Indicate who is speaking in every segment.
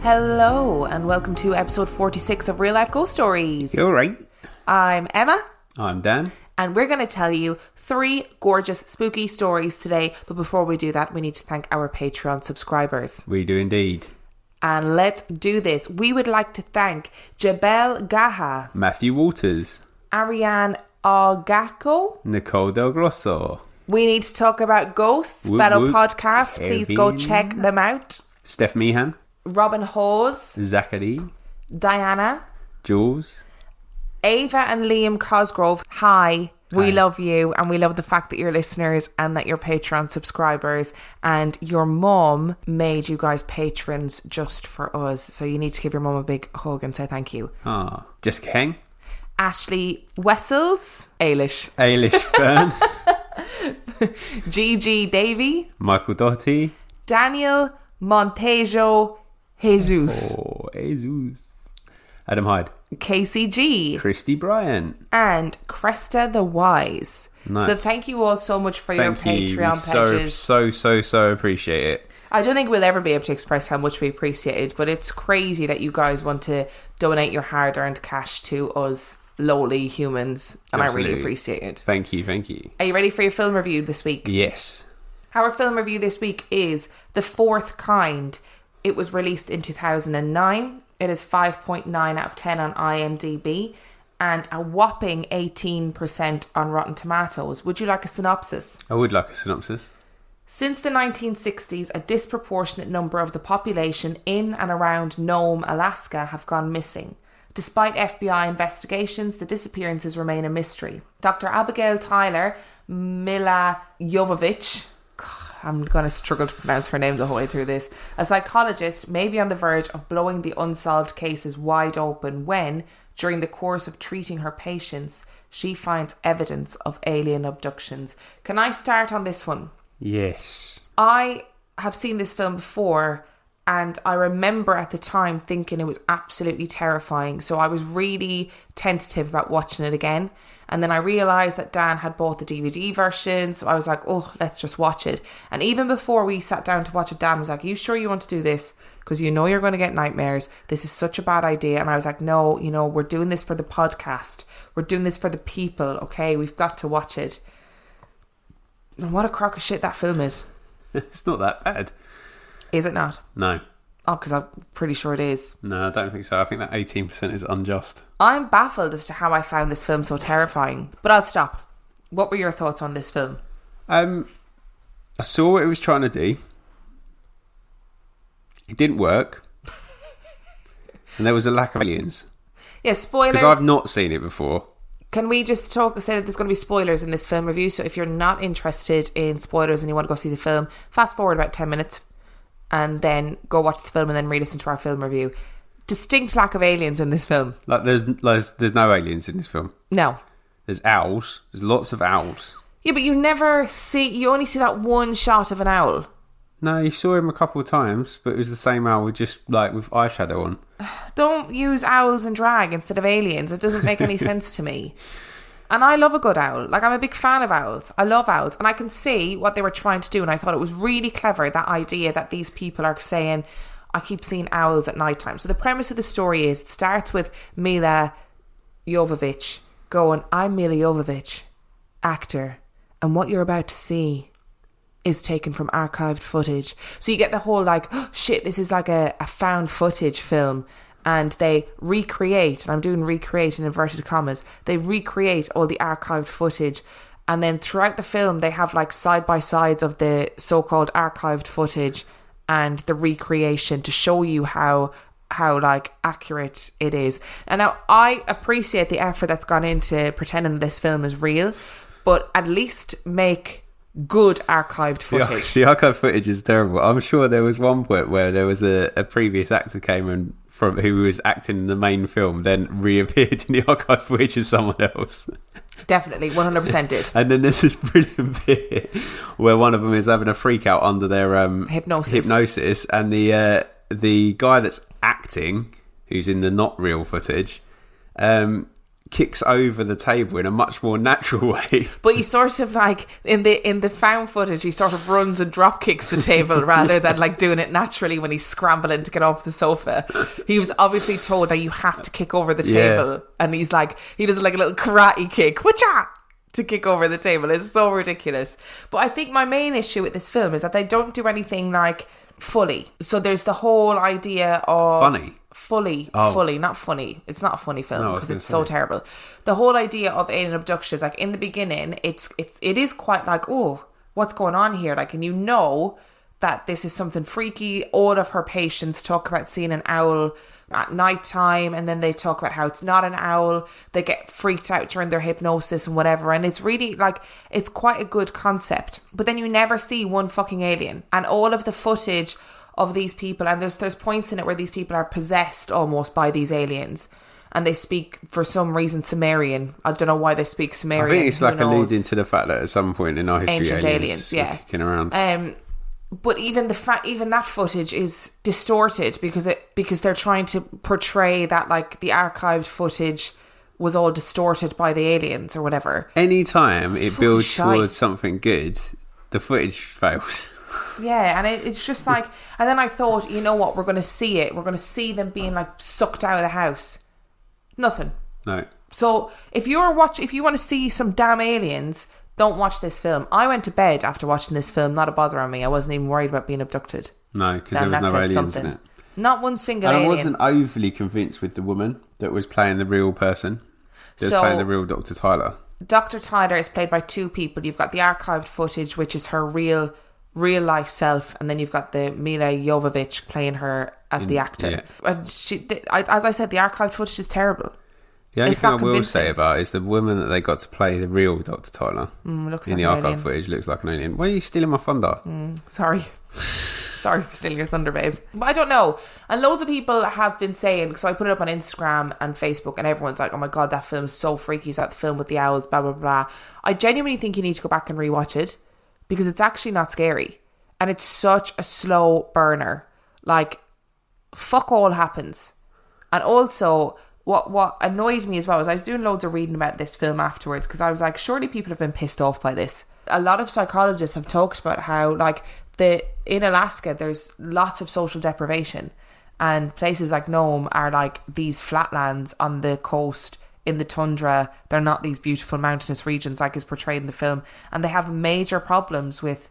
Speaker 1: Hello and welcome to episode 46 of Real Life Ghost Stories.
Speaker 2: You're right.
Speaker 1: I'm Emma.
Speaker 2: I'm Dan.
Speaker 1: And we're going to tell you 3 gorgeous spooky stories today. But before we do that, we need to thank our Patreon subscribers.
Speaker 2: We do indeed.
Speaker 1: And let's do this. We would like to thank Jabel Gaha,
Speaker 2: Matthew Walters,
Speaker 1: Ariane Ogako,
Speaker 2: Nicole Del Grosso,
Speaker 1: We Need to Talk About Ghosts,
Speaker 2: Whoop,
Speaker 1: fellow
Speaker 2: whoop.
Speaker 1: podcast. Please go
Speaker 2: Kevin.
Speaker 1: check them out.
Speaker 2: Steph Meehan,
Speaker 1: Robin Hawes,
Speaker 2: Zachary,
Speaker 1: Diana,
Speaker 2: Jules,
Speaker 1: Ava and Liam Cosgrove. Hi. We
Speaker 2: Hi.
Speaker 1: love you and we love the fact that you're listeners and that you're Patreon subscribers, and your mum made you guys patrons just for us, so you need to give your mum a big hug and say thank you.
Speaker 2: Jessica Heng,
Speaker 1: Ashley Wessels, Ailish
Speaker 2: Byrne,
Speaker 1: Gigi Davey,
Speaker 2: Michael Doherty,
Speaker 1: Daniel Montejo Jesus,
Speaker 2: Jesus, Adam Hyde,
Speaker 1: KCG,
Speaker 2: Christy Bryant,
Speaker 1: and Cresta the Wise.
Speaker 2: Nice.
Speaker 1: So thank you all so much for your Patreon pledges.
Speaker 2: So appreciate it.
Speaker 1: I don't think we'll ever be able to express how much we appreciate it, but it's crazy that you guys want to donate your hard-earned cash to us lowly humans, and
Speaker 2: Absolutely.
Speaker 1: I really appreciate it.
Speaker 2: Thank you.
Speaker 1: Are you ready for your film review this week?
Speaker 2: Yes.
Speaker 1: Our film review this week is The Fourth Kind. It was released in 2009. It is 5.9 out of 10 on IMDb and a whopping 18% on Rotten Tomatoes. Would you like a synopsis?
Speaker 2: I would like a synopsis.
Speaker 1: Since the 1960s, a disproportionate number of the population in and around Nome, Alaska have gone missing. Despite FBI investigations, the disappearances remain a mystery. Dr. Abigail Tyler Mila Jovovich, I'm going to struggle to pronounce her name the whole way through this, a psychologist may be on the verge of blowing the unsolved cases wide open when, during the course of treating her patients, she finds evidence of alien abductions. Can I start on this one?
Speaker 2: Yes.
Speaker 1: I have seen this film before, and I remember at the time thinking it was absolutely terrifying. So I was really tentative about watching it again. And then I realised that Dan had bought the DVD version. So I was like, oh, let's just watch it. And even before we sat down to watch it, Dan was like, are you sure you want to do this? Because you know you're going to get nightmares. This is such a bad idea. And I was like, no, we're doing this for the podcast. We're doing this for the people, okay? We've got to watch it. And what a crock of shit that film is.
Speaker 2: It's not that bad.
Speaker 1: Is it not?
Speaker 2: No.
Speaker 1: Oh, because I'm pretty sure it is.
Speaker 2: No, I don't think so. I think that 18% is unjust.
Speaker 1: I'm baffled as to how I found this film so terrifying. But I'll stop. What were your thoughts on this film?
Speaker 2: I saw what it was trying to do. It didn't work. And there was a lack of aliens.
Speaker 1: Yeah, spoilers.
Speaker 2: Because I've not seen it before.
Speaker 1: Can we just say that there's going to be spoilers in this film review? So if you're not interested in spoilers and you want to go see the film, fast forward about 10 minutes and then go watch the film and then re-listen to our film review. Distinct lack of aliens in this film.
Speaker 2: Like there's no aliens in this film.
Speaker 1: No.
Speaker 2: There's owls. There's lots of owls.
Speaker 1: Yeah, but you only see that one shot of an owl.
Speaker 2: No, you saw him a couple of times, but it was the same owl with eyeshadow on.
Speaker 1: Don't use owls and drag instead of aliens. It doesn't make any sense to me. And I love a good owl. Like, I'm a big fan of owls. I love owls. And I can see what they were trying to do. And I thought it was really clever, that idea that these people are saying, I keep seeing owls at night time. So the premise of the story is, it starts with Mila Jovovich going, I'm Mila Jovovich, actor. And what you're about to see is taken from archived footage. So you get the whole like, oh, shit, this is like a found footage film. And they recreate, and I'm doing recreate in inverted commas, they recreate all the archived footage. And then throughout the film, they have like side-by-sides of the so-called archived footage and the recreation to show you how like accurate it is. And now I appreciate the effort that's gone into pretending that this film is real, but at least make good archived footage.
Speaker 2: The archived footage is terrible. I'm sure there was one point where there was a previous actor came and who was acting in the main film, then reappeared in the archived footage as someone else.
Speaker 1: Definitely, 100% did.
Speaker 2: And then there's this brilliant bit where one of them is having a freak out under their hypnosis, and the guy that's acting, who's in the not real footage, kicks over the table in a much more natural way.
Speaker 1: But he sort of like in the found footage, he sort of runs and drop kicks the table rather than like doing it naturally when he's scrambling to get off the sofa. He was obviously told that you have to kick over the table, and he does like a little karate kick, whatcha, to kick over the table. It's so ridiculous. But I think my main issue with this film is that they don't do anything like fully. So there's the whole idea of fully, not funny. It's not a funny film because it's so terrible. The whole idea of alien abductions, like in the beginning, it is quite like, oh, what's going on here? Like, and you know that this is something freaky. All of her patients talk about seeing an owl at night time, and then they talk about how it's not an owl. They get freaked out during their hypnosis and whatever, and it's really like, it's quite a good concept. But then you never see one fucking alien, and all of the footage of these people, and there's points in it where these people are possessed almost by these aliens, and they speak for some reason Sumerian. I don't know why they speak Sumerian.
Speaker 2: I think it's like alluding to the fact that at some point in our history,
Speaker 1: ancient aliens
Speaker 2: were kicking around.
Speaker 1: But even that footage is distorted because they're trying to portray that like the archived footage was all distorted by the aliens or whatever.
Speaker 2: Anytime it builds towards something good, the footage fails.
Speaker 1: Yeah, and it's just like, and then I thought, you know what, we're going to see it. We're going to see them being like sucked out of the house. Nothing.
Speaker 2: No.
Speaker 1: So if you want to see some damn aliens, don't watch this film. I went to bed after watching this film, not a bother on me. I wasn't even worried about being abducted.
Speaker 2: No, because there was no aliens in it.
Speaker 1: Not one single
Speaker 2: alien.
Speaker 1: I
Speaker 2: wasn't overly convinced with the woman that was playing the real person. That was playing the real Dr. Tyler.
Speaker 1: Dr. Tyler is played by two people. You've got the archived footage, which is her real life self, and then you've got the Mila Jovovich playing her as the actor.
Speaker 2: Yeah.
Speaker 1: And as I said, the archived footage is terrible.
Speaker 2: The only thing I will say about it is the woman that they got to play the real Dr. Tyler
Speaker 1: looks
Speaker 2: in
Speaker 1: like
Speaker 2: the archive footage looks like an alien. Why are you stealing my thunder?
Speaker 1: Sorry. Sorry for stealing your thunder, babe. But I don't know. And loads of people have been saying, so I put it up on Instagram and Facebook, and everyone's like, oh my God, that film is so freaky. Is that the film with the owls, blah, blah, blah. I genuinely think you need to go back and rewatch it because it's actually not scary. And it's such a slow burner. Like, fuck all happens. And also, what annoyed me as well was I was doing loads of reading about this film afterwards because I was like, surely people have been pissed off by this. A lot of psychologists have talked about how, like, in Alaska, there's lots of social deprivation. And places like Nome are like these flatlands on the coast in the tundra. They're not these beautiful mountainous regions like is portrayed in the film. And they have major problems with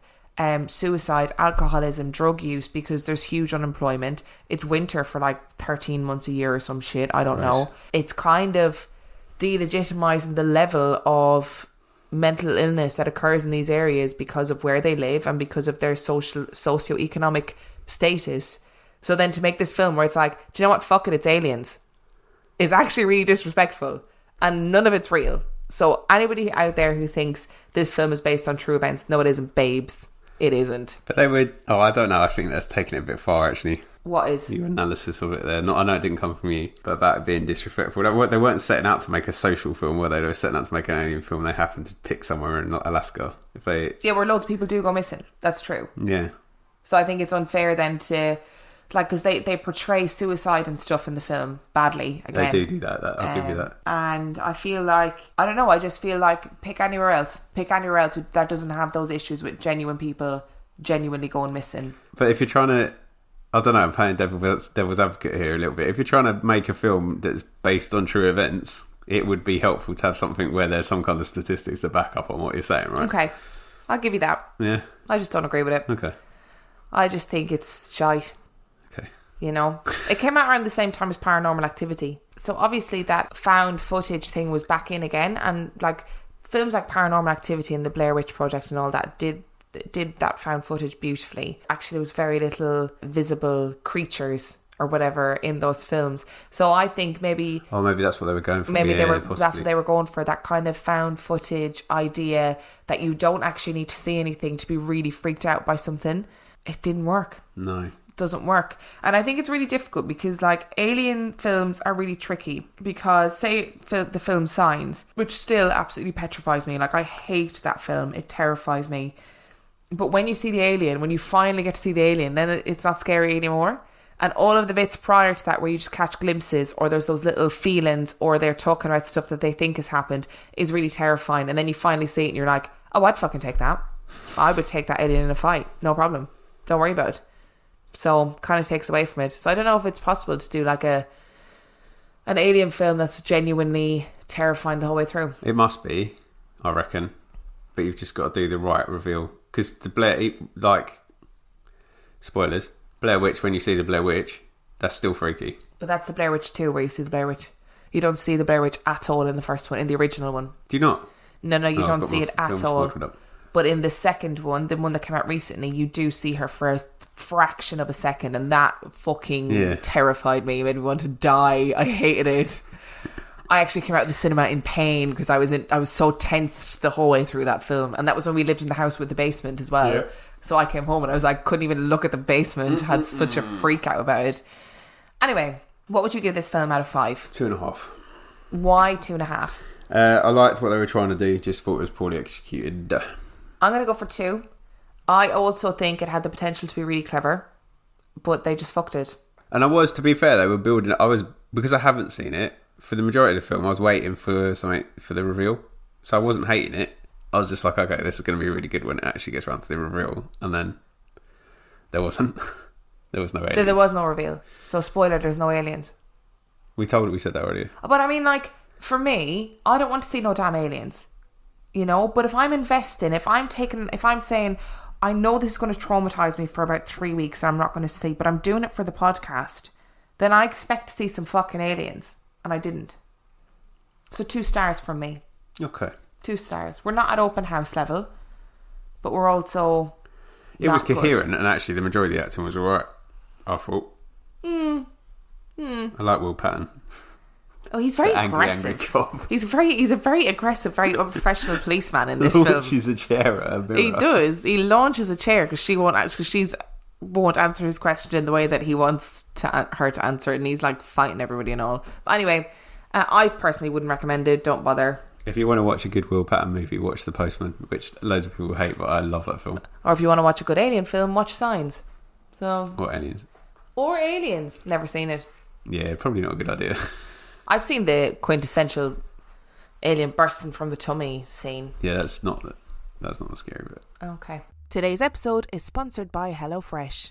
Speaker 1: suicide, alcoholism, drug use because there's huge unemployment. It's winter for like 13 months a year or some shit. I don't know. It's kind of delegitimizing the level of mental illness that occurs in these areas because of where they live and because of their socioeconomic status. So then to make this film where it's like, do you know what? Fuck it, it's aliens, is actually really disrespectful, and none of it's real. So anybody out there who thinks this film is based on true events, no, it isn't, babes. It isn't.
Speaker 2: But they would... Oh, I don't know. I think that's taking it a bit far, actually.
Speaker 1: What is?
Speaker 2: Your analysis of it there. I know it didn't come from you, but about it being disrespectful. They weren't setting out to make a social film, were they? They were setting out to make an alien film. They happened to pick somewhere in Alaska. Yeah,
Speaker 1: where loads of people do go missing. That's true.
Speaker 2: Yeah.
Speaker 1: So I think it's unfair then to... Like, because they portray suicide and stuff in the film badly, again.
Speaker 2: They do that. I'll give you that.
Speaker 1: And I feel like... I don't know, I just feel like pick anywhere else. Pick anywhere else that doesn't have those issues with genuine people genuinely going missing.
Speaker 2: But if you're trying to... I don't know, I'm playing devil's advocate here a little bit. If you're trying to make a film that's based on true events, it would be helpful to have something where there's some kind of statistics to back up on what you're saying, right?
Speaker 1: Okay. I'll give you that.
Speaker 2: Yeah.
Speaker 1: I just don't agree with it.
Speaker 2: Okay.
Speaker 1: I just think it's shite.
Speaker 2: Okay.
Speaker 1: You know? It came out around the same time as Paranormal Activity. So obviously that found footage thing was back in again, and like films like Paranormal Activity and the Blair Witch Project and all that did that found footage beautifully. Actually, there was very little visible creatures or whatever in those films. So I think maybe
Speaker 2: that's what they were going for.
Speaker 1: Maybe that's what they were going for, that kind of found footage idea that you don't actually need to see anything to be really freaked out by something. It didn't work.
Speaker 2: No.
Speaker 1: It doesn't work. And I think it's really difficult because like alien films are really tricky because say the film Signs, which still absolutely petrifies me. Like I hate that film. It terrifies me. But when you see the alien, when you finally get to see the alien, then it's not scary anymore. And all of the bits prior to that where you just catch glimpses or there's those little feelings or they're talking about stuff that they think has happened is really terrifying. And then you finally see it and you're like, oh, I'd fucking take that. I would take that alien in a fight. No problem. Don't worry about it. So kind of takes away from it. So I don't know if it's possible to do like an alien film that's genuinely terrifying the whole way through.
Speaker 2: It must be, I reckon. But you've just got to do the right reveal. Because the Blair, like, spoilers, Blair Witch, when you see the Blair Witch, that's still freaky.
Speaker 1: But that's the Blair Witch 2 where you see the Blair Witch. You don't see the Blair Witch at all in the first one, in the original one.
Speaker 2: Do you not?
Speaker 1: No, you don't see it at all. But in the second one, the one that came out recently, you do see her for a fraction of a second, and that fucking terrified me. It made me want to die. I hated it. I actually came out of the cinema in pain because I was so tensed the whole way through that film. And that was when we lived in the house with the basement as well. Yeah. So I came home and I was like, couldn't even look at the basement. Had such a freak out about it. Anyway, what would you give this film out of 5?
Speaker 2: 2.5.
Speaker 1: Why 2.5?
Speaker 2: I liked what they were trying to do. Just thought it was poorly executed.
Speaker 1: I'm going to go for 2. I also think it had the potential to be really clever, but they just fucked it.
Speaker 2: And to be fair, they were building it. Because I haven't seen it, for the majority of the film, I was waiting for something for the reveal. So I wasn't hating it. I was just like, okay, this is going to be really good when it actually gets around to the reveal. And then there wasn't. There was no aliens.
Speaker 1: There was no reveal. So spoiler, there's no aliens.
Speaker 2: We said that already.
Speaker 1: But I mean, like, for me, I don't want to see no damn aliens. You know? But if I'm investing, if I'm saying, I know this is going to traumatize me for about 3 weeks and I'm not going to sleep, but I'm doing it for the podcast, then I expect to see some fucking aliens. And I didn't. So 2 stars from me.
Speaker 2: Okay.
Speaker 1: 2 stars. We're not at open house level, but we're also
Speaker 2: it was coherent good. And actually the majority of the acting was alright, I thought. I like Will Patton.
Speaker 1: Oh, he's very aggressive. He's a very aggressive, very unprofessional policeman in this film.
Speaker 2: Launches a chair at a mirror.
Speaker 1: He does. He launches a chair because she won't answer his question in the way that he wants her to answer it, and he's like fighting everybody and all. But anyway, I personally wouldn't recommend it. Don't bother.
Speaker 2: If you want to watch a good Will Patton movie, watch The Postman, which loads of people hate, but I love that film.
Speaker 1: Or if you want to watch a good alien film, watch Signs.
Speaker 2: Or
Speaker 1: Aliens. Never seen it.
Speaker 2: Yeah, probably not a good idea.
Speaker 1: I've seen the quintessential alien bursting from the tummy scene.
Speaker 2: Yeah, that's not the scary bit.
Speaker 1: Okay. Today's episode is sponsored by HelloFresh.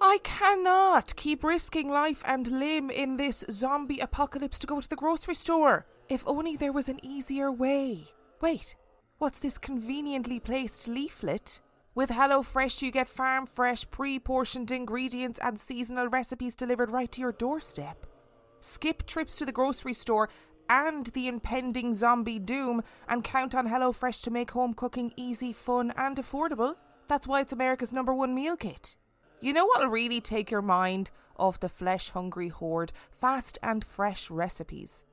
Speaker 1: I cannot keep risking life and limb in this zombie apocalypse to go to the grocery store. If only there was an easier way. Wait, what's this conveniently placed leaflet? With HelloFresh, you get farm-fresh, pre-portioned ingredients and seasonal recipes delivered right to your doorstep. Skip trips to the grocery store and the impending zombie doom and count on HelloFresh to make home cooking easy, fun and affordable. That's why it's America's #1 meal kit. You know what'll really take your mind off the flesh-hungry horde? Fast and fresh recipes.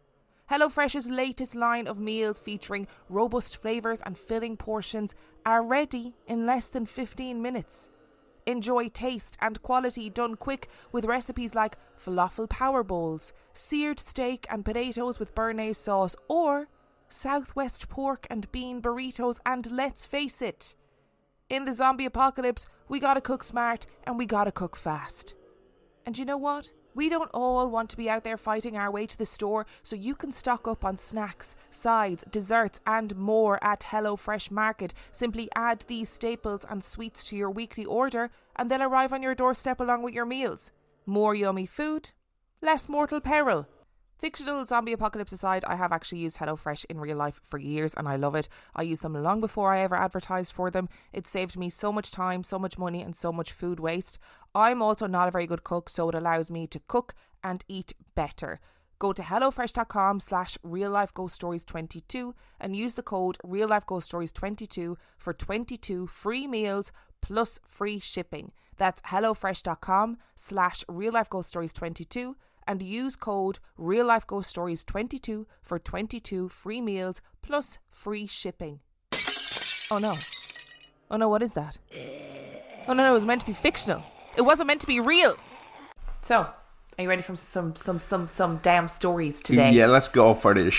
Speaker 1: HelloFresh's latest line of meals featuring robust flavours and filling portions are ready in less than 15 minutes. Enjoy taste and quality done quick with recipes like falafel power bowls, seared steak and potatoes with béarnaise sauce, or Southwest pork and bean burritos. And let's face it, in the zombie apocalypse, we gotta cook smart and we gotta cook fast. And you know what? We don't all want to be out there fighting our way to the store, so you can stock up on snacks, sides, desserts and more at HelloFresh Market. Simply add these staples and sweets to your weekly order and they'll arrive on your doorstep along with your meals. More yummy food, less mortal peril. Fictional zombie apocalypse aside, I have actually used HelloFresh in real life for years and I love it. I used them long before I ever advertised for them. It saved me so much time, so much money and so much food waste. I'm also not a very good cook, so it allows me to cook and eat better. Go to hellofresh.com/reallifeghoststories22 and use the code reallifeghoststories22 for 22 free meals plus free shipping. That's hellofresh.com/reallifeghoststories22 and use code reallifeghoststories22 for 22 free meals plus free shipping. Oh no, what is that? Oh no, it was meant to be fictional. It wasn't meant to be real. So, Are you ready for some damn stories today?
Speaker 2: Yeah, let's go for this.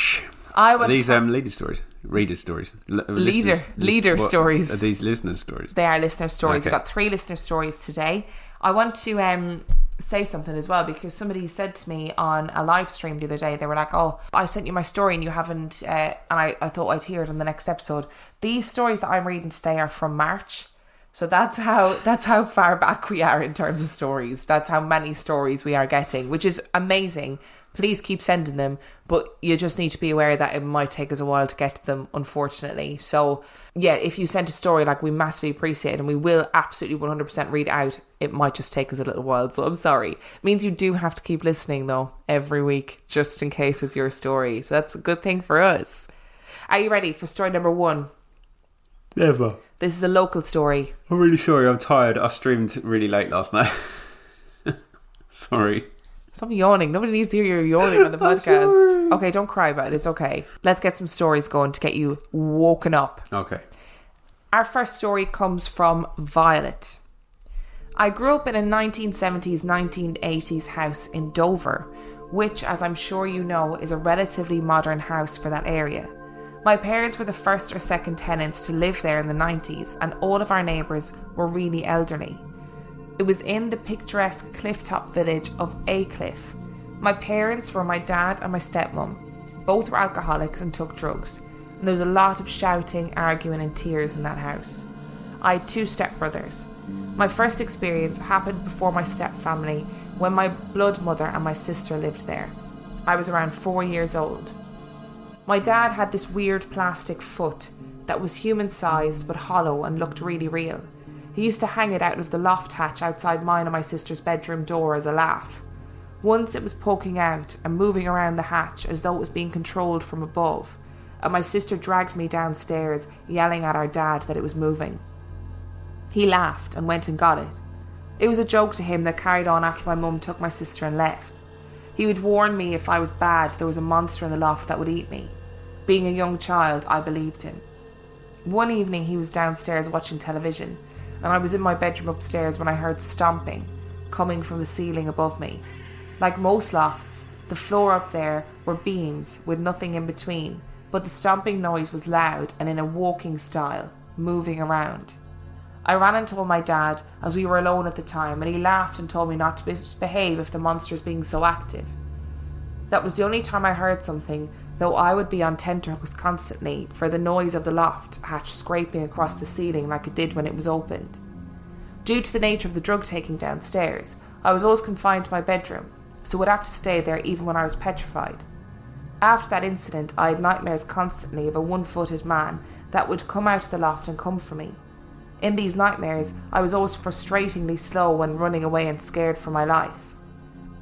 Speaker 1: Are
Speaker 2: these leader stories? Reader stories?
Speaker 1: Leader stories.
Speaker 2: Are these listener stories?
Speaker 1: They are listener stories.
Speaker 2: Okay.
Speaker 1: We've got 3 listener stories today. I want to say something as well, because somebody said to me on a live stream the other day, they were like, oh, I sent you my story and you haven't, and I thought I'd hear it on the next episode. These stories that I'm reading today are from March. So that's how far back we are in terms of stories. That's how many stories we are getting, which is amazing. Please keep sending them, but you just need to be aware that it might take us a while to get to them, unfortunately. So yeah, if you sent a story, like, we massively appreciate it, and we will absolutely 100% read it out. It might just take us a little while, so I'm sorry. It means you do have to keep listening though every week, just in case it's your story. So that's a good thing for us. Are you ready for story number 1?
Speaker 2: Never.
Speaker 1: This is a local story.
Speaker 2: I'm really sorry, I'm tired. I streamed really late last night. Sorry.
Speaker 1: Stop yawning. Nobody needs to hear you yawning on the podcast. Okay, don't cry about it. It's okay. Let's get some stories going to get you woken up.
Speaker 2: Okay.
Speaker 1: Our first story comes from Violet. I grew up in a 1970s, 1980s house in Dover, which, as I'm sure you know, is a relatively modern house for that area. My parents were the first or second tenants to live there in the 90s, and all of our neighbours were really elderly. It was in the picturesque clifftop village of Aycliffe. My parents were my dad and my stepmom. Both were alcoholics and took drugs, and there was a lot of shouting, arguing and tears in that house. I had 2 stepbrothers. My first experience happened before my stepfamily, when my blood mother and my sister lived there. I was around 4 years old. My dad had this weird plastic foot that was human-sized but hollow and looked really real. He used to hang it out of the loft hatch outside mine and my sister's bedroom door as a laugh. Once it was poking out and moving around the hatch as though it was being controlled from above, and my sister dragged me downstairs, yelling at our dad that it was moving. He laughed and went and got it. It was a joke to him that carried on after my mum took my sister and left. He would warn me if I was bad there was a monster in the loft that would eat me. Being a young child, I believed him. One evening he was downstairs watching television, and I was in my bedroom upstairs when I heard stomping coming from the ceiling above me. Like most lofts, the floor up there were beams with nothing in between, but the stomping noise was loud and in a walking style, moving around. I ran and told my dad, as we were alone at the time, and he laughed and told me not to misbehave if the monster's being so active. That was the only time I heard something, though I would be on tenterhooks constantly for the noise of the loft hatch scraping across the ceiling like it did when it was opened. Due to the nature of the drug taking downstairs, I was always confined to my bedroom, so would have to stay there even when I was petrified. After that incident, I had nightmares constantly of a 1-footed man that would come out of the loft and come for me. In these nightmares, I was always frustratingly slow when running away and scared for my life.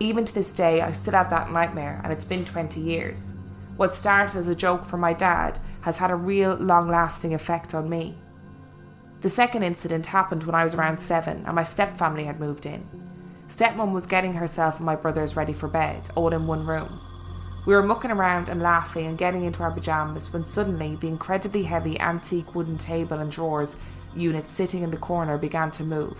Speaker 1: Even to this day, I still have that nightmare, and it's been 20 years. What started as a joke for my dad has had a real long-lasting effect on me. The second incident happened when I was around 7 and my stepfamily had moved in. Stepmom was getting herself and my brothers ready for bed, all in one room. We were mucking around and laughing and getting into our pyjamas when suddenly the incredibly heavy antique wooden table and drawers unit sitting in the corner began to move.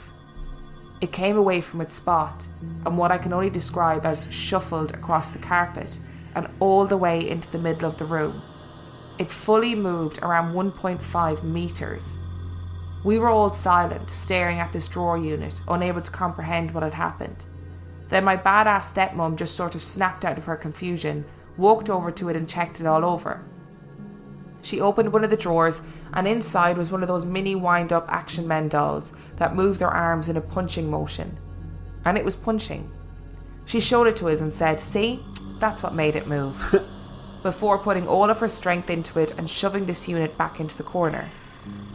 Speaker 1: It came away from its spot and what I can only describe as shuffled across the carpet and all the way into the middle of the room. It fully moved around 1.5 meters. We were all silent, staring at this drawer unit, unable to comprehend what had happened. Then my badass stepmom just sort of snapped out of her confusion, walked over to it and checked it all over. She opened one of the drawers and inside was one of those mini wind-up Action Men dolls that move their arms in a punching motion. And it was punching. She showed it to us and said, "See, that's what made it move," before putting all of her strength into it and shoving this unit back into the corner.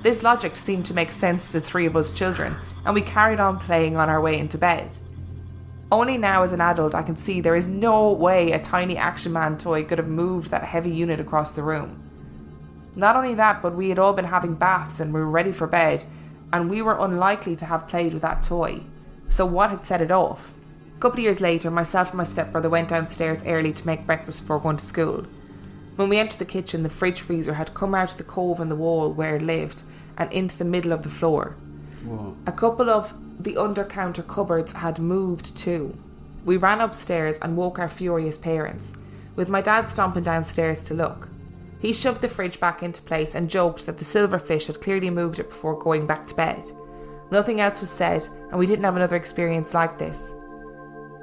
Speaker 1: This logic seemed to make sense to the 3 of us children, and we carried on playing on our way into bed. Only now as an adult I can see there is no way a tiny Action Man toy could have moved that heavy unit across the room. Not only that, but we had all been having baths and we were ready for bed, and we were unlikely to have played with that toy. So what had set it off? A couple of years later, myself and my stepbrother went downstairs early to make breakfast before going to school. When we entered the kitchen, the fridge freezer had come out of the cove in the wall where it lived and into the middle of the floor.
Speaker 2: Whoa.
Speaker 1: A couple of the under-counter cupboards had moved too. We ran upstairs and woke our furious parents, with my dad stomping downstairs to look. He shoved the fridge back into place and joked that the silverfish had clearly moved it before going back to bed. Nothing else was said, and we didn't have another experience like this.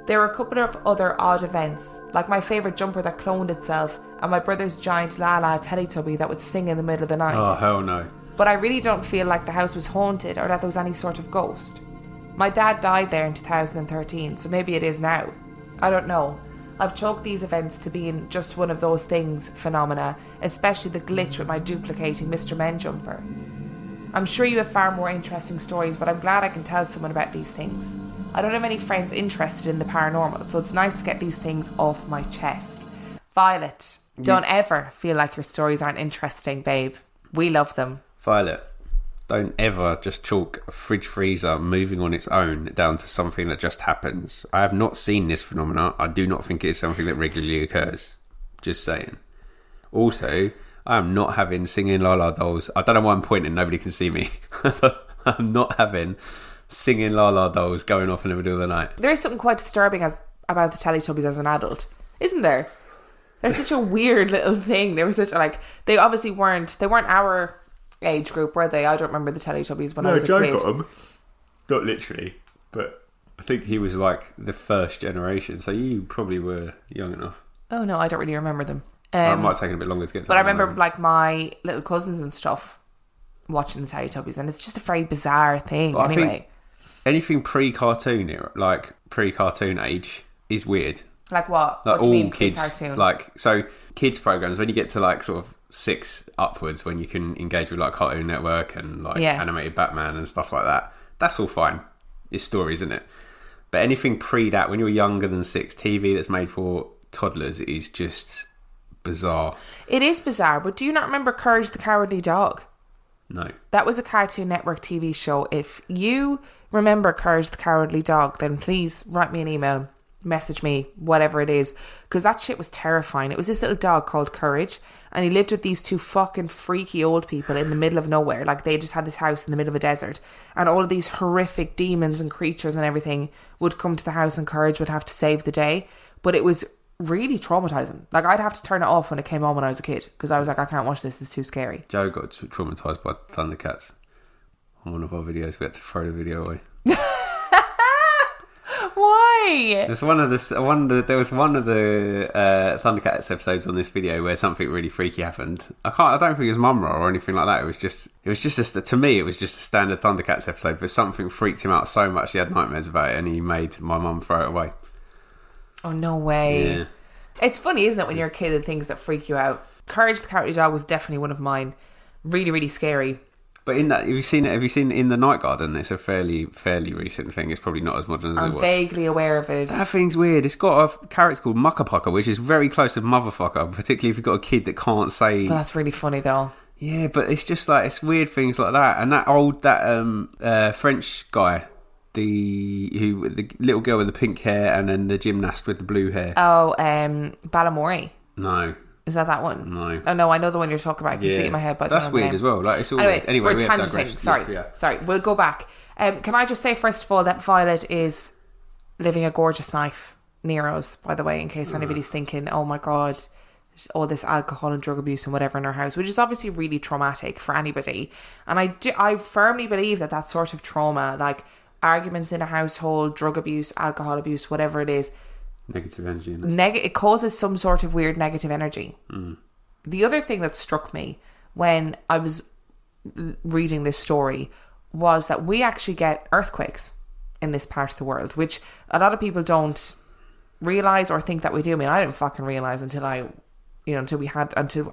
Speaker 1: There were a couple of other odd events, like my favourite jumper that cloned itself and my brother's giant Lala Teletubby that would sing in the middle of the night.
Speaker 2: Oh, hell no.
Speaker 1: But I really don't feel like the house was haunted or that there was any sort of ghost. My dad died there in 2013, so maybe it is now. I don't know. I've chalked these events to being just one of those things phenomena, especially the glitch with my duplicating Mr. Men jumper. I'm sure you have far more interesting stories, but I'm glad I can tell someone about these things. I don't have any friends interested in the paranormal, so it's nice to get these things off my chest. Violet, don't ever feel like your stories aren't interesting, babe. We love them.
Speaker 2: Violet, don't ever just chalk a fridge freezer moving on its own down to something that just happens. I have not seen this phenomena. I do not think it is something that regularly occurs. Just saying. Also, I am not having singing La La Dolls. I don't know why I'm pointing, nobody can see me. I'm not having singing La La Dolls going off in the middle of the night.
Speaker 1: There is something quite disturbing about the Teletubbies as an adult, isn't there? They're such a weird little thing. They were such they obviously weren't our age group, were they? I don't remember the Teletubbies when I was a kid.
Speaker 2: No, Joe got them. Not literally, but I think he was like the first generation, so you probably were young enough.
Speaker 1: Oh no, I don't really remember them.
Speaker 2: It might have taken a bit longer to get to.
Speaker 1: But I remember like my little cousins and stuff watching the Teletubbies, and it's just a very bizarre thing. But anyway,
Speaker 2: anything pre-cartoon era, like pre-cartoon age, is weird.
Speaker 1: Like what?
Speaker 2: Like
Speaker 1: what do you
Speaker 2: all
Speaker 1: mean
Speaker 2: kids,
Speaker 1: pre-cartoon?
Speaker 2: like so kids programs. When you get to like sort of 6 upwards, when you can engage with like Cartoon Network and like animated Batman and stuff like that, that's all fine. It's stories, isn't it? But anything pre that, when you're younger than 6, TV that's made for toddlers is just bizarre.
Speaker 1: It is bizarre, but do you not remember Courage the Cowardly Dog?
Speaker 2: No.
Speaker 1: That was a Cartoon Network TV show. If you remember Courage the Cowardly Dog, then please write me an email, message me, whatever it is, because that shit was terrifying. It was this little dog called Courage, and he lived with these 2 fucking freaky old people in the middle of nowhere. Like, they just had this house in the middle of a desert, and all of these horrific demons and creatures and everything would come to the house, and Courage would have to save the day. But it was really traumatizing. Like, I'd have to turn it off when it came on when I was a kid, because I was like, I can't watch this, it's too scary.
Speaker 2: Joe got traumatized by Thundercats. On one of our videos, we had to throw the video away.
Speaker 1: Why?
Speaker 2: There's there was one of the Thundercats episodes on this video where something really freaky happened. I don't think it was Mumra or anything like that. It was just to me it was just a standard Thundercats episode, but something freaked him out so much he had nightmares about it, and he made my mum throw it away. Oh,
Speaker 1: no way. Yeah. It's funny, isn't it, when you're a kid, the things that freak you out. Courage the Cowardly Dog was definitely one of mine. Really, really scary.
Speaker 2: But in that, have you seen In the Night Garden? It's a fairly recent thing. It's probably not as modern as it was.
Speaker 1: I'm vaguely aware of it.
Speaker 2: That thing's weird. It's got a character called Muckapucker, which is very close to Motherfucker, particularly if you've got a kid that can't say...
Speaker 1: But that's really funny, though.
Speaker 2: Yeah, but it's just like, it's weird things like that. And that French guy, the little girl with the pink hair, and then the gymnast with the blue hair.
Speaker 1: Oh, Balamori.
Speaker 2: No.
Speaker 1: Is that one?
Speaker 2: No.
Speaker 1: Oh no, I know the one you're talking about. I can see it in my head, but
Speaker 2: that's weird as well. Like, it's all
Speaker 1: anyway,
Speaker 2: weird.
Speaker 1: We're tangenting. Sorry. We'll go back. Can I just say first of all that Violet is living a gorgeous life near us, by the way, in case anybody's thinking, oh my god, there's all this alcohol and drug abuse and whatever in her house, which is obviously really traumatic for anybody. And I firmly believe that sort of trauma, like arguments in a household, drug abuse, alcohol abuse, whatever it is,
Speaker 2: negative energy.
Speaker 1: It causes some sort of weird negative energy. The other thing that struck me when I was reading this story was that we actually get earthquakes in this part of the world, which a lot of people don't realise or think that we do. I mean, I didn't fucking realise until I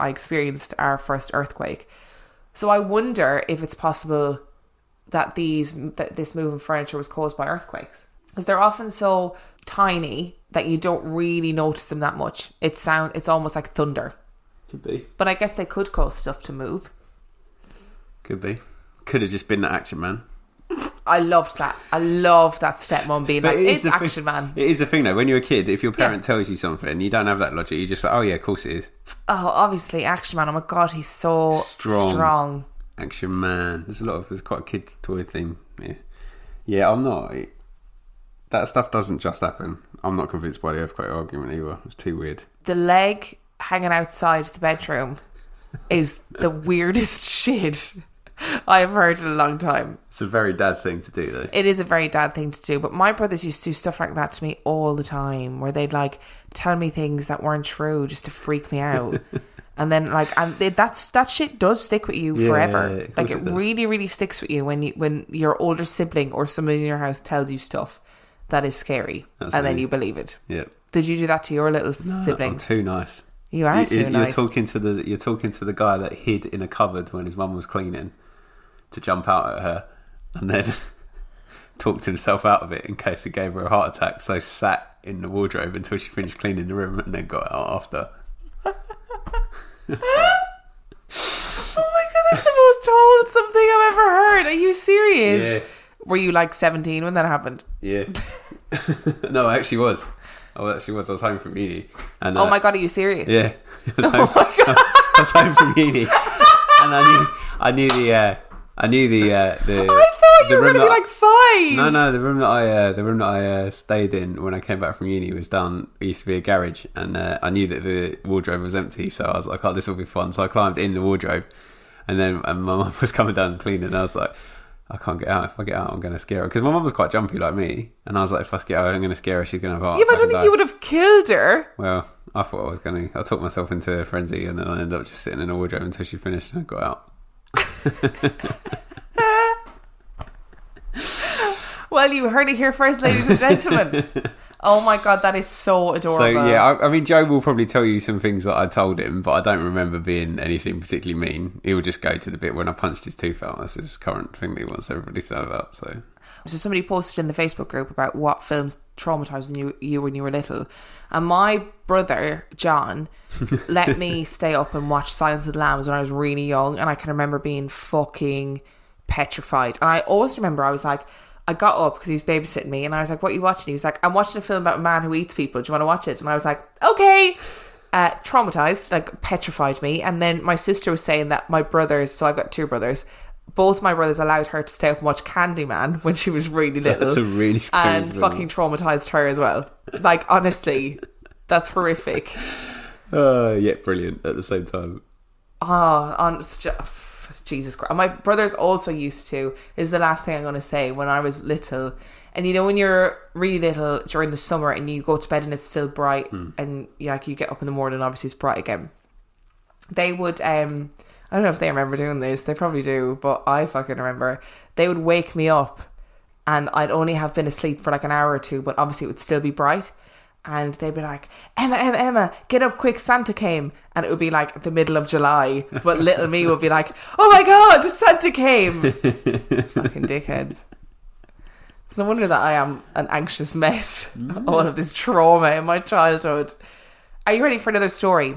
Speaker 1: experienced our first earthquake. So I wonder if it's possible that this moving furniture was caused by earthquakes, because they're often so tiny that you don't really notice them that much. It's almost like thunder.
Speaker 2: Could be.
Speaker 1: But I guess they could cause stuff to move.
Speaker 2: Could be. Could have just been the Action Man.
Speaker 1: I loved that. I love that stepmom being like, it's Action Man.
Speaker 2: It is the thing though, when you're a kid, if your parent tells you something, you don't have that logic. You just like, oh yeah, of course it is.
Speaker 1: Oh, obviously Action Man. Oh my god, he's so strong.
Speaker 2: Action Man. There's quite a kid's toy theme. Yeah, I'm not. That stuff doesn't just happen. I'm not convinced by the earthquake argument either. It's too weird.
Speaker 1: The leg hanging outside the bedroom is the weirdest shit I've heard in a long time.
Speaker 2: It's a very dad thing to do, though.
Speaker 1: It is a very dad thing to do, but my brothers used to do stuff like that to me all the time, where they'd like tell me things that weren't true just to freak me out. And then that shit does stick with you forever. Like it really, really sticks with you when your older sibling or somebody in your house tells you stuff that is scary. And then you believe it.
Speaker 2: Yeah.
Speaker 1: Did you do that to your little sibling?
Speaker 2: I'm too nice.
Speaker 1: You are too nice.
Speaker 2: You're talking to the guy that hid in a cupboard when his mum was cleaning to jump out at her, and then talked himself out of it in case it gave her a heart attack. So sat in the wardrobe until she finished cleaning the room, and then got out after.
Speaker 1: Oh my god, that's the most wholesome thing I've ever heard. Are you serious?
Speaker 2: Yeah.
Speaker 1: Were you like 17 when that happened?
Speaker 2: Yeah. No, I actually was. I was home from uni. And,
Speaker 1: oh my god, are you serious?
Speaker 2: Yeah. I was home from uni, and I knew the. I
Speaker 1: thought you were going to be like 5.
Speaker 2: No, the room that I stayed in when I came back from uni was down. It used to be a garage, and I knew that the wardrobe was empty, so I was like, "Oh, this will be fun." So I climbed in the wardrobe, and my mum was coming down and cleaning, and I was like, "I can't get out. If I get out, I'm going to scare her." Because my mum was quite jumpy like me, and I was like, "If I get out, I'm going to scare her. She's going to have a heart
Speaker 1: attack." Yeah, but I don't
Speaker 2: and
Speaker 1: think
Speaker 2: die."
Speaker 1: you would have killed her.
Speaker 2: Well, I thought I was going to. I talked myself into a frenzy, and then I ended up just sitting in the wardrobe until she finished and I got out.
Speaker 1: Well, you heard it here first, ladies and gentlemen. Oh my god, that is so adorable.
Speaker 2: So yeah, I mean, Joe will probably tell you some things that I told him, but I don't remember being anything particularly mean. He will just go to the bit when I punched his tooth out. That's his current thing that he wants everybody to know about. So
Speaker 1: somebody posted in the Facebook group about what films traumatized you when you were little, and my brother John let me stay up and watch Silence of the Lambs when I was really young, and I can remember being fucking petrified. And I always remember I got up because he was babysitting me, and I was like, "What are you watching?" He was like, "I'm watching a film about a man who eats people. Do you want to watch it?" And I was like, "Okay." Traumatized, like petrified me. And then my sister was saying that my brothers, so I've got 2 brothers, both my brothers allowed her to stay up and watch Candyman when she was really little.
Speaker 2: That's a really scary
Speaker 1: and
Speaker 2: film.
Speaker 1: fucking traumatized her as well. Like, honestly, that's horrific.
Speaker 2: Yet brilliant at the same time.
Speaker 1: Jesus Christ. My brothers also used to, is the last thing I'm going to say, when I was little, and you know when you're really little during the summer and you go to bed and it's still bright, and you get up in the morning and obviously it's bright again, they would I don't know if they remember doing this, they probably do, but I fucking remember, they would wake me up and I'd only have been asleep for like an hour or 2, but obviously it would still be bright. And they'd be like, Emma, get up quick, Santa came. And it would be like the middle of July. But little me would be like, oh my God, Santa came. Fucking dickheads. It's no wonder that I am an anxious mess. All of this trauma in my childhood. Are you ready for another story?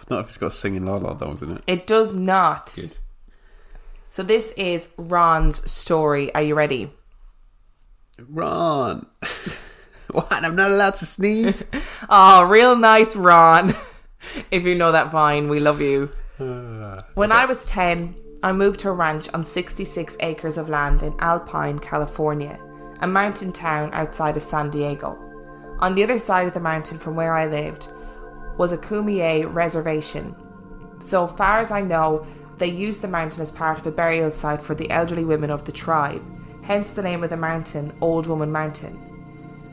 Speaker 2: Not if it's got singing la la dolls in it.
Speaker 1: It does not.
Speaker 2: Good.
Speaker 1: So this is Ron's story. Are you ready?
Speaker 2: Ron. What? I'm not allowed to sneeze?
Speaker 1: Oh, real nice, Ron. If you know that vine, we love you. When I was 10, I moved to a ranch on 66 acres of land in Alpine, California, a mountain town outside of San Diego. On the other side of the mountain from where I lived was a Kumeyaay reservation. So far as I know, they used the mountain as part of a burial site for the elderly women of the tribe, hence the name of the mountain, Old Woman Mountain.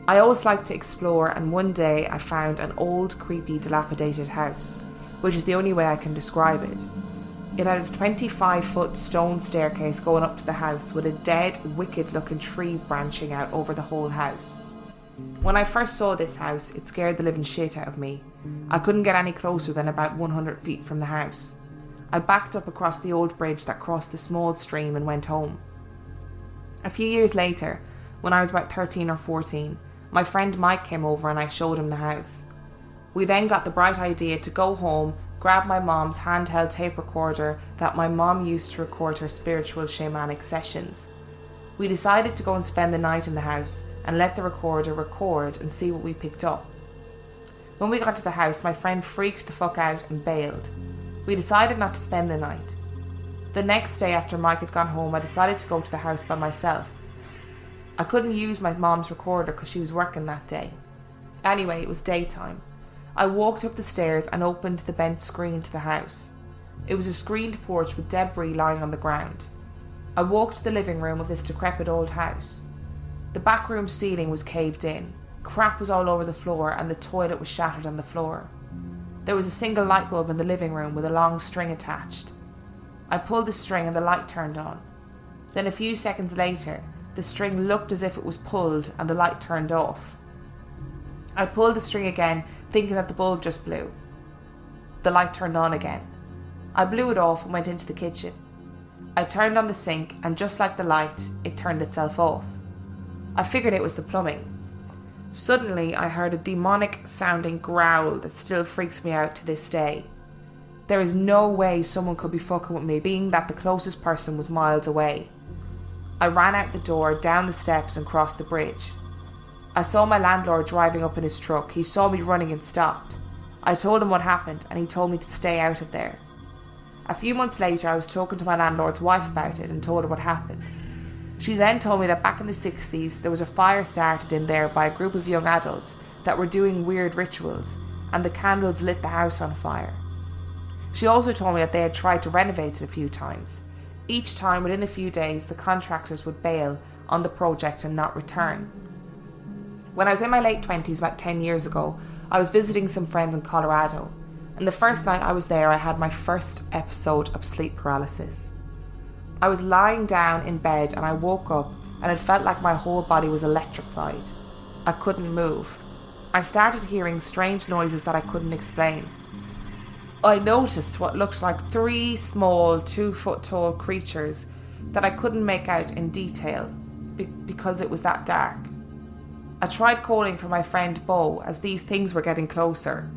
Speaker 1: I always liked to explore, and one day I found an old, creepy, dilapidated house, which is the only way I can describe it. It had a 25-foot stone staircase going up to the house with a dead, wicked-looking tree branching out over the whole house. When I first saw this house, it scared the living shit out of me. I couldn't get any closer than about 100 feet from the house. I backed up across the old bridge that crossed the small stream and went home. A few years later, when I was about 13 or 14, my friend Mike came over and I showed him the house. We then got the bright idea to go home, grab my mom's handheld tape recorder that my mom used to record her spiritual shamanic sessions. We decided to go and spend the night in the house and let the recorder record and see what we picked up. When we got to the house, my friend freaked the fuck out and bailed. We decided not to spend the night. The next day after Mike had gone home, I decided to go to the house by myself. I couldn't use my mom's recorder because she was working that day. Anyway, it was daytime. I walked up the stairs and opened the bent screen to the house. It was a screened porch with debris lying on the ground. I walked to the living room of this decrepit old house. The back room ceiling was caved in. Crap was all over the floor and the toilet was shattered on the floor. There was a single light bulb in the living room with a long string attached. I pulled the string and the light turned on. Then a few seconds later, the string looked as if it was pulled and the light turned off. I pulled the string again, thinking that the bulb just blew. The light turned on again. I blew it off and went into the kitchen. I turned on the sink and just like the light, it turned itself off. I figured it was the plumbing. Suddenly, I heard a demonic sounding growl that still freaks me out to this day. There is no way someone could be fucking with me, being that the closest person was miles away. I ran out the door, down the steps and crossed the bridge. I saw my landlord driving up in his truck. He saw me running and stopped. I told him what happened and he told me to stay out of there. A few months later, I was talking to my landlord's wife about it and told her what happened. She then told me that back in the 60s, there was a fire started in there by a group of young adults that were doing weird rituals, and the candles lit the house on fire. She also told me that they had tried to renovate it a few times. Each time, within a few days, the contractors would bail on the project and not return. When I was in my late 20s, about 10 years ago, I was visiting some friends in Colorado, and the first night I was there, I had my first episode of sleep paralysis. I was lying down in bed and I woke up and it felt like my whole body was electrified. I couldn't move. I started hearing strange noises that I couldn't explain. I noticed what looked like 3 small 2-foot tall creatures that I couldn't make out in detail because it was that dark. I tried calling for my friend Bo as these things were getting closer.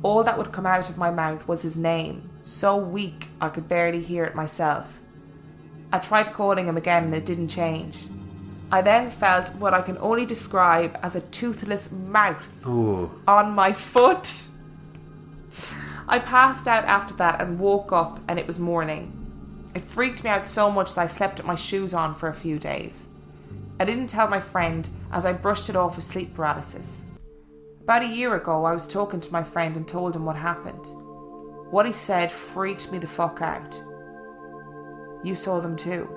Speaker 1: All that would come out of my mouth was his name, so weak I could barely hear it myself. I tried calling him again and it didn't change. I then felt what I can only describe as a toothless mouth on my foot. I passed out after that and woke up and it was morning. It freaked me out so much that I slept with my shoes on for a few days. I didn't tell my friend as I brushed it off with sleep paralysis. About a year ago, I was talking to my friend and told him what happened. What he said freaked me the fuck out. You saw them too.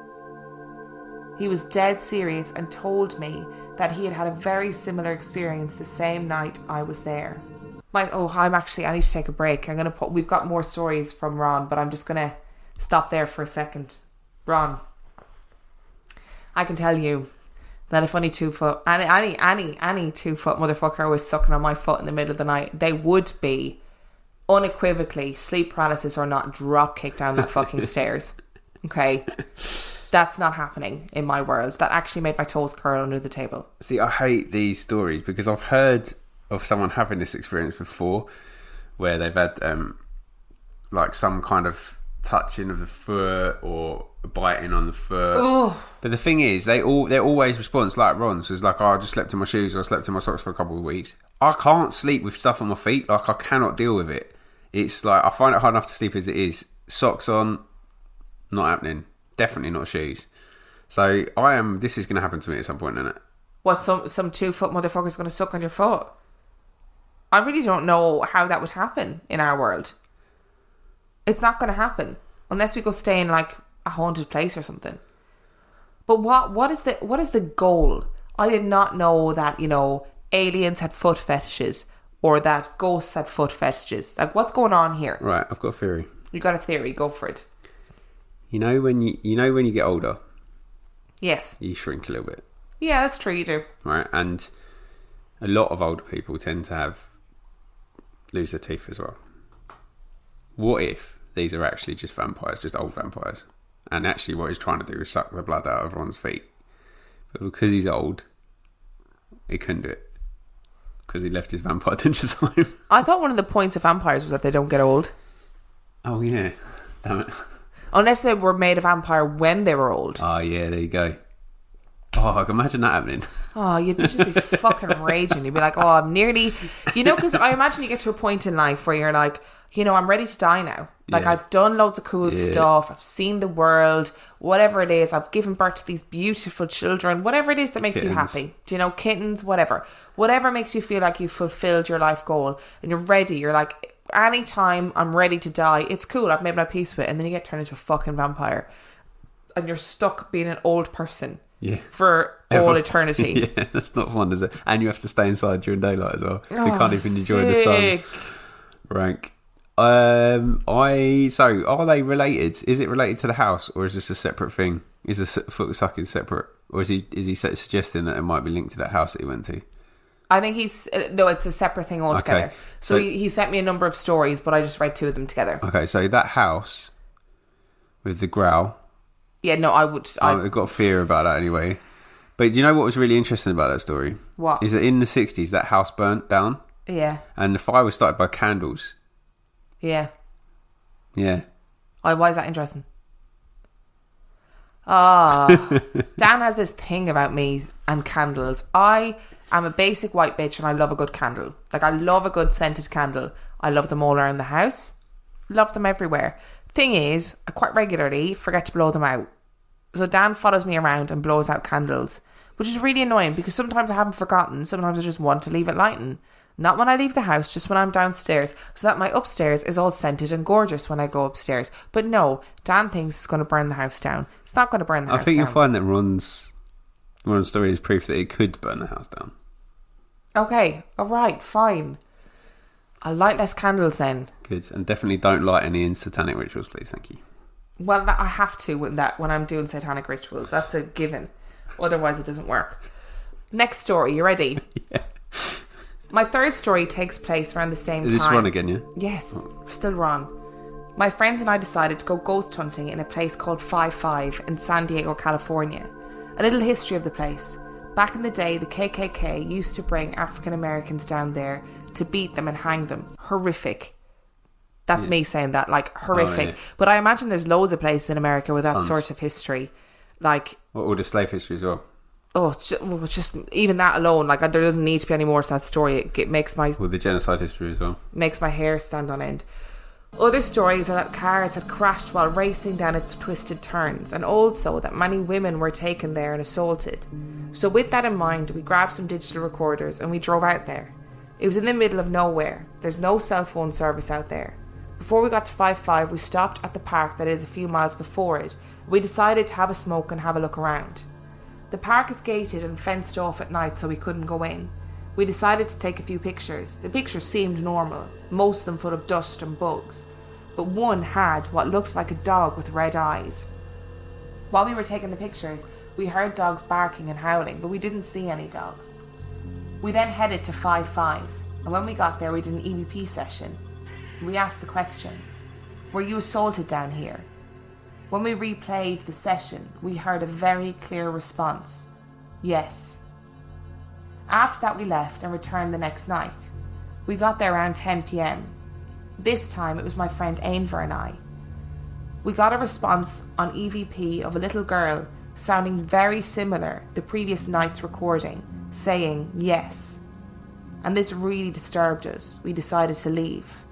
Speaker 1: He was dead serious and told me that he had had a very similar experience the same night I was there. I need to take a break. We've got more stories from Ron, but I'm just gonna stop there for a second. Ron, I can tell you that if any 2-foot, any 2-foot motherfucker was sucking on my foot in the middle of the night, they would be unequivocally, sleep paralysis or not, drop kicked down that fucking stairs. Okay, that's not happening in my world. That actually made my toes curl under the table.
Speaker 2: See, I hate these stories because I've heard of someone having this experience before where they've had like some kind of touching of the foot or biting on the foot.
Speaker 1: Oh.
Speaker 2: But the thing is, they're always response like Ron's. So it's like, I just slept in my shoes or I slept in my socks for a couple of weeks. I can't sleep with stuff on my feet. Like, I cannot deal with it. It's like, I find it hard enough to sleep as it is. Socks on, not happening. Definitely not shoes. So this is going to happen to me at some point, isn't it?
Speaker 1: What, some 2-foot motherfucker's going to suck on your foot? I really don't know how that would happen in our world. It's not going to happen unless we go stay in like a haunted place or something. But what is the goal? I did not know that, aliens had foot fetishes or that ghosts had foot fetishes. Like, what's going on here?
Speaker 2: Right, I've got a theory.
Speaker 1: You got a theory? Go for it.
Speaker 2: When you get older,
Speaker 1: yes,
Speaker 2: you shrink a little bit.
Speaker 1: Yeah, that's true. You do.
Speaker 2: Right, and a lot of older people tend to lose their teeth as well. What if these are actually just vampires, just old vampires, and actually what he's trying to do is suck the blood out of everyone's feet, but because he's old, he couldn't do it because he left his vampire dentures home.
Speaker 1: I thought one of the points of vampires was that they don't get old.
Speaker 2: Oh yeah, damn it.
Speaker 1: Unless they were made a vampire when they were old.
Speaker 2: Oh yeah, there you go. Oh, I can imagine that happening.
Speaker 1: Oh, you'd just be fucking raging. You'd be like, oh, I'm nearly... because I imagine you get to a point in life where you're like, I'm ready to die now. Like, I've done loads of cool stuff. I've seen the world. Whatever it is. I've given birth to these beautiful children. Whatever it is that makes you happy. Kittens, whatever. Whatever makes you feel like you've fulfilled your life goal. And you're ready. You're like, anytime I'm ready to die, it's cool. I've made my peace with it. And then you get turned into a fucking vampire. And you're stuck being an old person.
Speaker 2: Yeah.
Speaker 1: For all eternity.
Speaker 2: Yeah, that's not fun, is it? And you have to stay inside during daylight as well. So you can't even enjoy the sun. Rank. So are they related? Is it related to the house, or is this a separate thing? Is the foot sucking separate, or is he suggesting that it might be linked to that house that he went to?
Speaker 1: I think it's a separate thing altogether. Okay. So he sent me a number of stories, but I just read 2 of them together. Okay,
Speaker 2: so that house with the growl.
Speaker 1: Yeah, no, I would.
Speaker 2: I've got fear about that anyway. But do you know what was really interesting about that story?
Speaker 1: What?
Speaker 2: Is that in the 60s, that house burnt down.
Speaker 1: Yeah.
Speaker 2: And the fire was started by candles.
Speaker 1: Yeah.
Speaker 2: Yeah.
Speaker 1: Why is that interesting? Dan has this thing about me and candles. I am a basic white bitch and I love a good candle. Like, I love a good scented candle. I love them all around the house. Love them everywhere. Thing is, I quite regularly forget to blow them out. So Dan follows me around and blows out candles, which is really annoying because sometimes I haven't forgotten. Sometimes I just want to leave it lighting. Not when I leave the house, just when I'm downstairs, so that my upstairs is all scented and gorgeous when I go upstairs. But no, Dan thinks it's going to burn the house down. It's not going to burn the house down.
Speaker 2: I think you'll find that Ron's story is proof that it could burn the house down.
Speaker 1: Okay, alright, fine. I'll light less candles then.
Speaker 2: Good, and definitely don't light any in satanic rituals, please, thank you.
Speaker 1: Well, I have to when I'm doing satanic rituals. That's a given. Otherwise, it doesn't work. Next story, you ready?
Speaker 2: Yeah.
Speaker 1: My third story takes place around the same time.
Speaker 2: Is this Ron again, yeah?
Speaker 1: Yes, still Ron. My friends and I decided to go ghost hunting in a place called 5-5 in San Diego, California. A little history of the place. Back in the day, the KKK used to bring African Americans down there to beat them and hang them. Horrific. That's me saying that, like, horrific. Oh, yeah. But I imagine there's loads of places in America with that sort of history. Like...
Speaker 2: What, all the slave history as well?
Speaker 1: Oh, it's just even that alone, like, there doesn't need to be any more to that story. It makes my...
Speaker 2: Well, the genocide history as well.
Speaker 1: Makes my hair stand on end. Other stories are that cars had crashed while racing down its twisted turns, and also that many women were taken there and assaulted. So with that in mind, we grabbed some digital recorders and we drove out there. It was in the middle of nowhere. There's no cell phone service out there. Before we got to 5-5, we stopped at the park that is a few miles before it. We decided to have a smoke and have a look around. The park is gated and fenced off at night, so we couldn't go in. We decided to take a few pictures. The pictures seemed normal, most of them full of dust and bugs. But one had what looked like a dog with red eyes. While we were taking the pictures, we heard dogs barking and howling, but we didn't see any dogs. We then headed to 5-5, and when we got there, we did an EVP session. We asked the question, were you assaulted down here? When we replayed the session, we heard a very clear response. Yes. After that, we left and returned the next night. We got there around 10 p.m. This time, it was my friend Ainver and I. We got a response on EVP of a little girl sounding very similar to the previous night's recording, saying yes. And this really disturbed us. We decided to leave.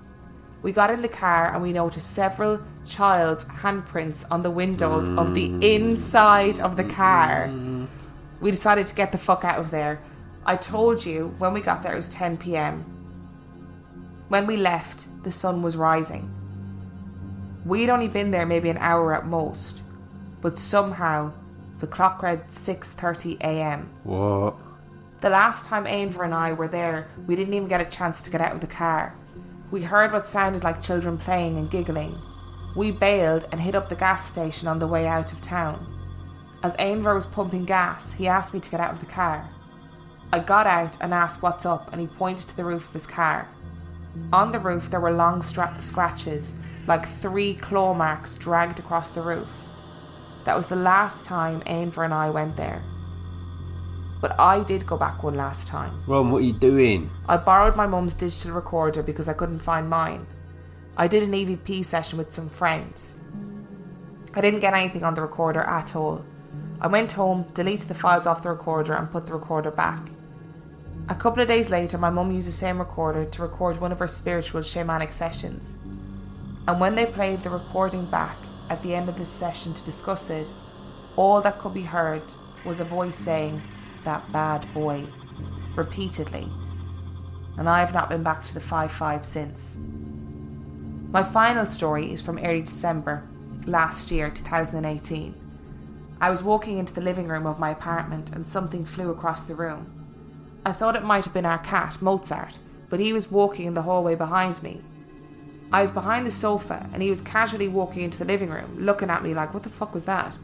Speaker 1: We got in the car and we noticed several child's handprints on the windows of the inside of the car. We decided to get the fuck out of there. I told you when we got there it was 10 p.m. When we left, the sun was rising. We'd only been there maybe an hour at most, but somehow the clock read 6:30 a.m.
Speaker 2: What?
Speaker 1: The last time Ainver and I were there, we didn't even get a chance to get out of the car. We heard what sounded like children playing and giggling. We bailed and hit up the gas station on the way out of town. As Ainver was pumping gas, he asked me to get out of the car. I got out and asked what's up, and he pointed to the roof of his car. On the roof there were long scratches, like 3 claw marks dragged across the roof. That was the last time Ainver and I went there. But I did go back one last time.
Speaker 2: Ron, what are you doing?
Speaker 1: I borrowed my mum's digital recorder because I couldn't find mine. I did an EVP session with some friends. I didn't get anything on the recorder at all. I went home, deleted the files off the recorder and put the recorder back. A couple of days later, my mum used the same recorder to record one of her spiritual shamanic sessions. And when they played the recording back at the end of this session to discuss it, all that could be heard was a voice saying, "That bad boy," repeatedly. And I have not been back to the 5-5 since. My final story is from early December last year, 2018. I was walking into the living room of my apartment and something flew across the room. I thought it might have been our cat, Mozart, but he was walking in the hallway behind me. I was behind the sofa and he was casually walking into the living room, looking at me like, what the fuck was that?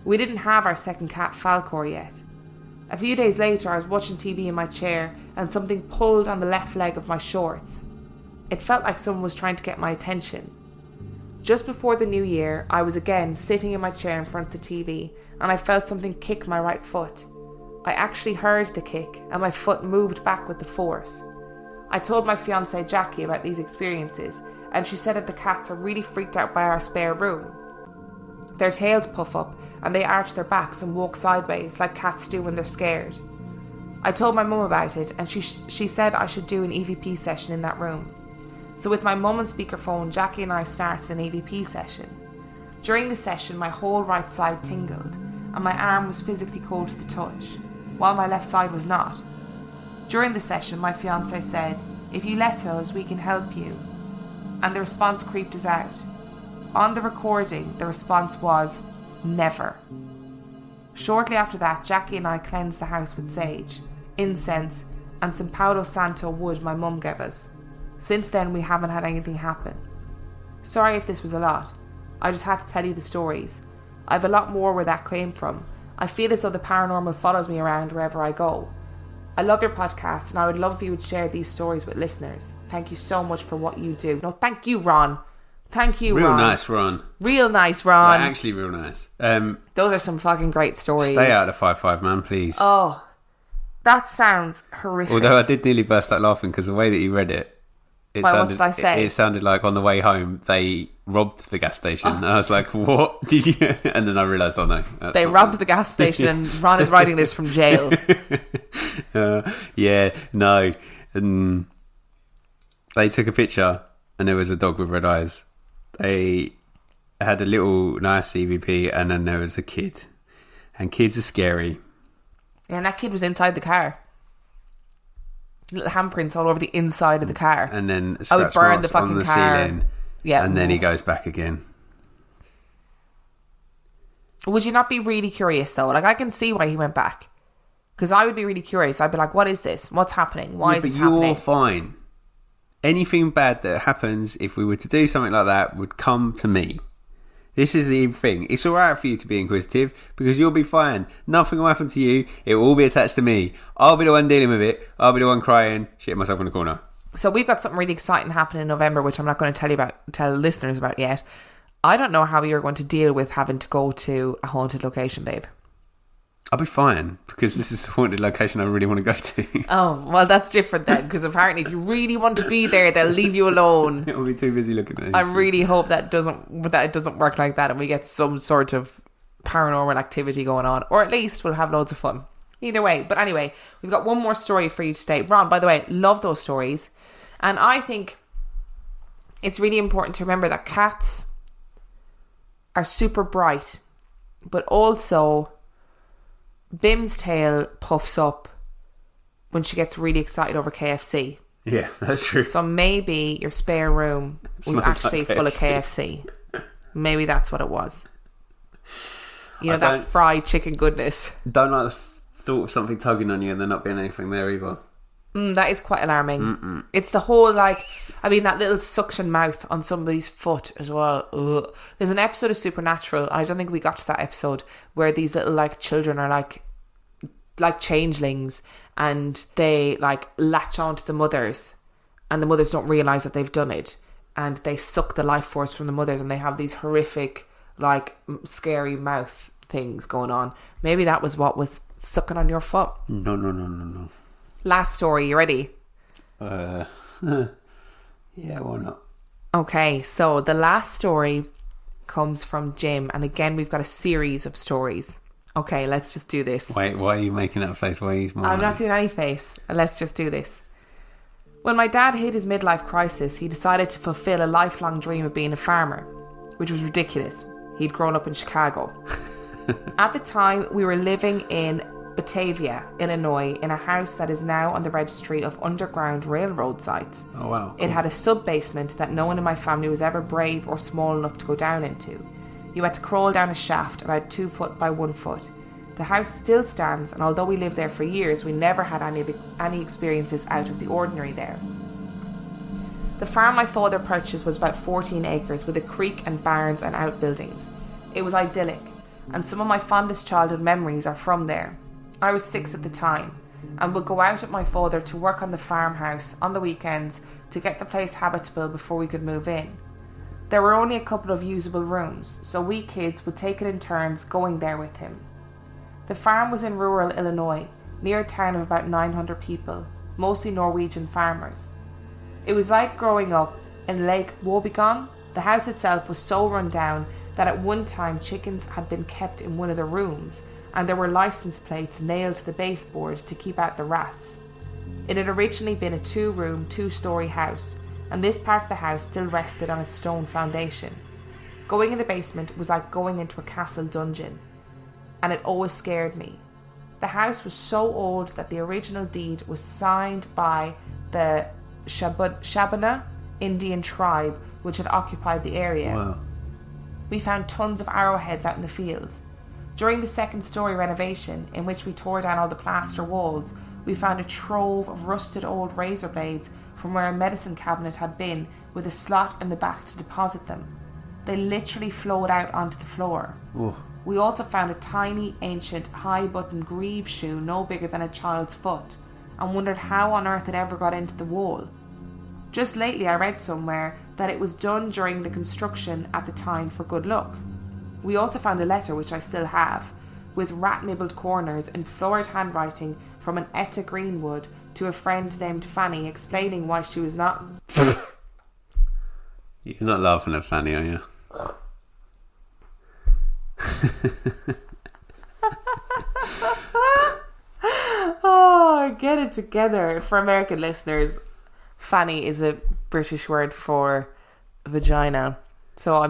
Speaker 1: We didn't have our second cat, Falcor, yet. A few days later, I was watching TV in my chair and something pulled on the left leg of my shorts. It felt like someone was trying to get my attention. Just before the new year, I was again sitting in my chair in front of the TV and I felt something kick my right foot. I actually heard the kick and my foot moved back with the force. I told my fiancée Jackie about these experiences and she said that the cats are really freaked out by our spare room. Their tails puff up and they arch their backs and walk sideways like cats do when they're scared. I told my mum about it and she said I should do an EVP session in that room. So with my mum on speakerphone, Jackie and I started an EVP session. During the session, my whole right side tingled and my arm was physically cold to the touch, while my left side was not. During the session, my fiancé said, "If you let us, we can help you." And the response creeped us out. On the recording, the response was, "Never." Shortly after that, Jackie and I cleansed the house with sage, incense, and some Palo Santo wood my mum gave us. Since then, we haven't had anything happen. Sorry if this was a lot. I just had to tell you the stories. I have a lot more where that came from. I feel as though the paranormal follows me around wherever I go. I love your podcast and I would love if you would share these stories with listeners. Thank you so much for what you do. No, thank you, Ron. Thank you,
Speaker 2: Ron.
Speaker 1: Real nice, Ron.
Speaker 2: Like, actually real nice.
Speaker 1: Those are some fucking great stories.
Speaker 2: Stay out of the 5-5, man, please.
Speaker 1: Oh, that sounds horrific.
Speaker 2: Although I did nearly burst out laughing because the way that you read it,
Speaker 1: what did I say?
Speaker 2: It sounded like on the way home they robbed the gas station. And I was like, what did you? And then I realised, oh no.
Speaker 1: They robbed the gas station and Ron is writing this from jail.
Speaker 2: Yeah, no. And they took a picture and there was a dog with red eyes. They had a little nice EVP and then there was a kid. And kids are scary.
Speaker 1: Yeah, and that kid was inside the car. Little handprints all over the inside of the car.
Speaker 2: And then
Speaker 1: I would burn the
Speaker 2: on
Speaker 1: fucking
Speaker 2: the
Speaker 1: car.
Speaker 2: ceiling.
Speaker 1: Yeah.
Speaker 2: And then he goes back again.
Speaker 1: Would you not be really curious though? Like, I can see why he went back. Because I would be really curious. I'd be like, what is this? What's happening? Why is this happening?
Speaker 2: But you're fine. Anything bad that happens, if we were to do something like that, would come to me. This is the thing. It's alright for you to be inquisitive because you'll be fine. Nothing will happen to you. It will all be attached to me. I'll be the one dealing with it. I'll be the one crying, shitting myself in the corner.
Speaker 1: So we've got something really exciting happening in November, which I'm not going to tell listeners about yet. I don't know how you're going to deal with having to go to a haunted location, babe.
Speaker 2: I'll be fine because this is the haunted location I really want to go to.
Speaker 1: Oh, well, that's different then, because apparently if you really want to be there, they'll leave you alone.
Speaker 2: It'll be too busy looking at it.
Speaker 1: I really hope that it doesn't work like that and we get some sort of paranormal activity going on, or at least we'll have loads of fun. Either way. But anyway, we've got one more story for you today. Ron, by the way, love those stories. And I think it's really important to remember that cats are super bright, but also Bim's tail puffs up when she gets really excited over KFC.
Speaker 2: Yeah, that's true.
Speaker 1: So maybe your spare room was actually full of KFC. Maybe that's what it was. You know, that fried chicken goodness.
Speaker 2: Don't like the thought of something tugging on you and there not being anything there either.
Speaker 1: That is quite alarming. It's the whole, that little suction mouth on somebody's foot as well. Ugh. There's an episode of Supernatural, and I don't think we got to that episode, where these little children are like changelings, and they latch onto the mothers, and the mothers don't realise that they've done it, and they suck the life force from the mothers, and they have these horrific scary mouth things going on. Maybe that was what was sucking on your foot.
Speaker 2: No.
Speaker 1: Last story, you ready?
Speaker 2: Yeah, why not?
Speaker 1: Okay, so the last story comes from Jim, and again we've got a series of stories. Okay, let's just do this.
Speaker 2: Wait, why are you making that face? Why are you smiling?
Speaker 1: I'm not doing any face. Let's just do this. When my dad hit his midlife crisis, he decided to fulfill a lifelong dream of being a farmer, which was ridiculous. He'd grown up in Chicago. At the time, we were living in Batavia, Illinois, in a house that is now on the registry of Underground Railroad sites.
Speaker 2: Oh, wow.
Speaker 1: It had a sub-basement that no one in my family was ever brave or small enough to go down into. You had to crawl down a shaft about 2 foot by 1 foot. The house still stands, and although we lived there for years, we never had any experiences out of the ordinary there. The farm my father purchased was about 14 acres with a creek and barns and outbuildings. It was idyllic, and some of my fondest childhood memories are from there. I was 6 at the time, and would go out with my father to work on the farmhouse on the weekends to get the place habitable before we could move in. There were only a couple of usable rooms, so we kids would take it in turns going there with him. The farm was in rural Illinois, near a town of about 900 people, mostly Norwegian farmers. It was like growing up in Lake Wobegon. The house itself was so run down that at one time chickens had been kept in one of the rooms, and there were license plates nailed to the baseboard to keep out the rats. It had originally been a 2-room, 2-story house, and this part of the house still rested on its stone foundation. Going in the basement was like going into a castle dungeon, and it always scared me. The house was so old that the original deed was signed by the Shabana Indian tribe which had occupied the area.
Speaker 2: Wow.
Speaker 1: We found tons of arrowheads out in the fields. During the 2nd-story renovation, in which we tore down all the plaster walls, we found a trove of rusted old razor blades from where a medicine cabinet had been, with a slot in the back to deposit them. They literally flowed out onto the floor.
Speaker 2: Ooh.
Speaker 1: We also found a tiny, ancient, high-button greave shoe no bigger than a child's foot, and wondered how on earth it ever got into the wall. Just lately I read somewhere that it was done during the construction at the time for good luck. We also found a letter, which I still have, with rat-nibbled corners in florid handwriting from an Etta Greenwood to a friend named Fanny, explaining why she was not...
Speaker 2: You're not laughing at Fanny, are you?
Speaker 1: Oh, get it together. For American listeners, fanny is a British word for vagina. So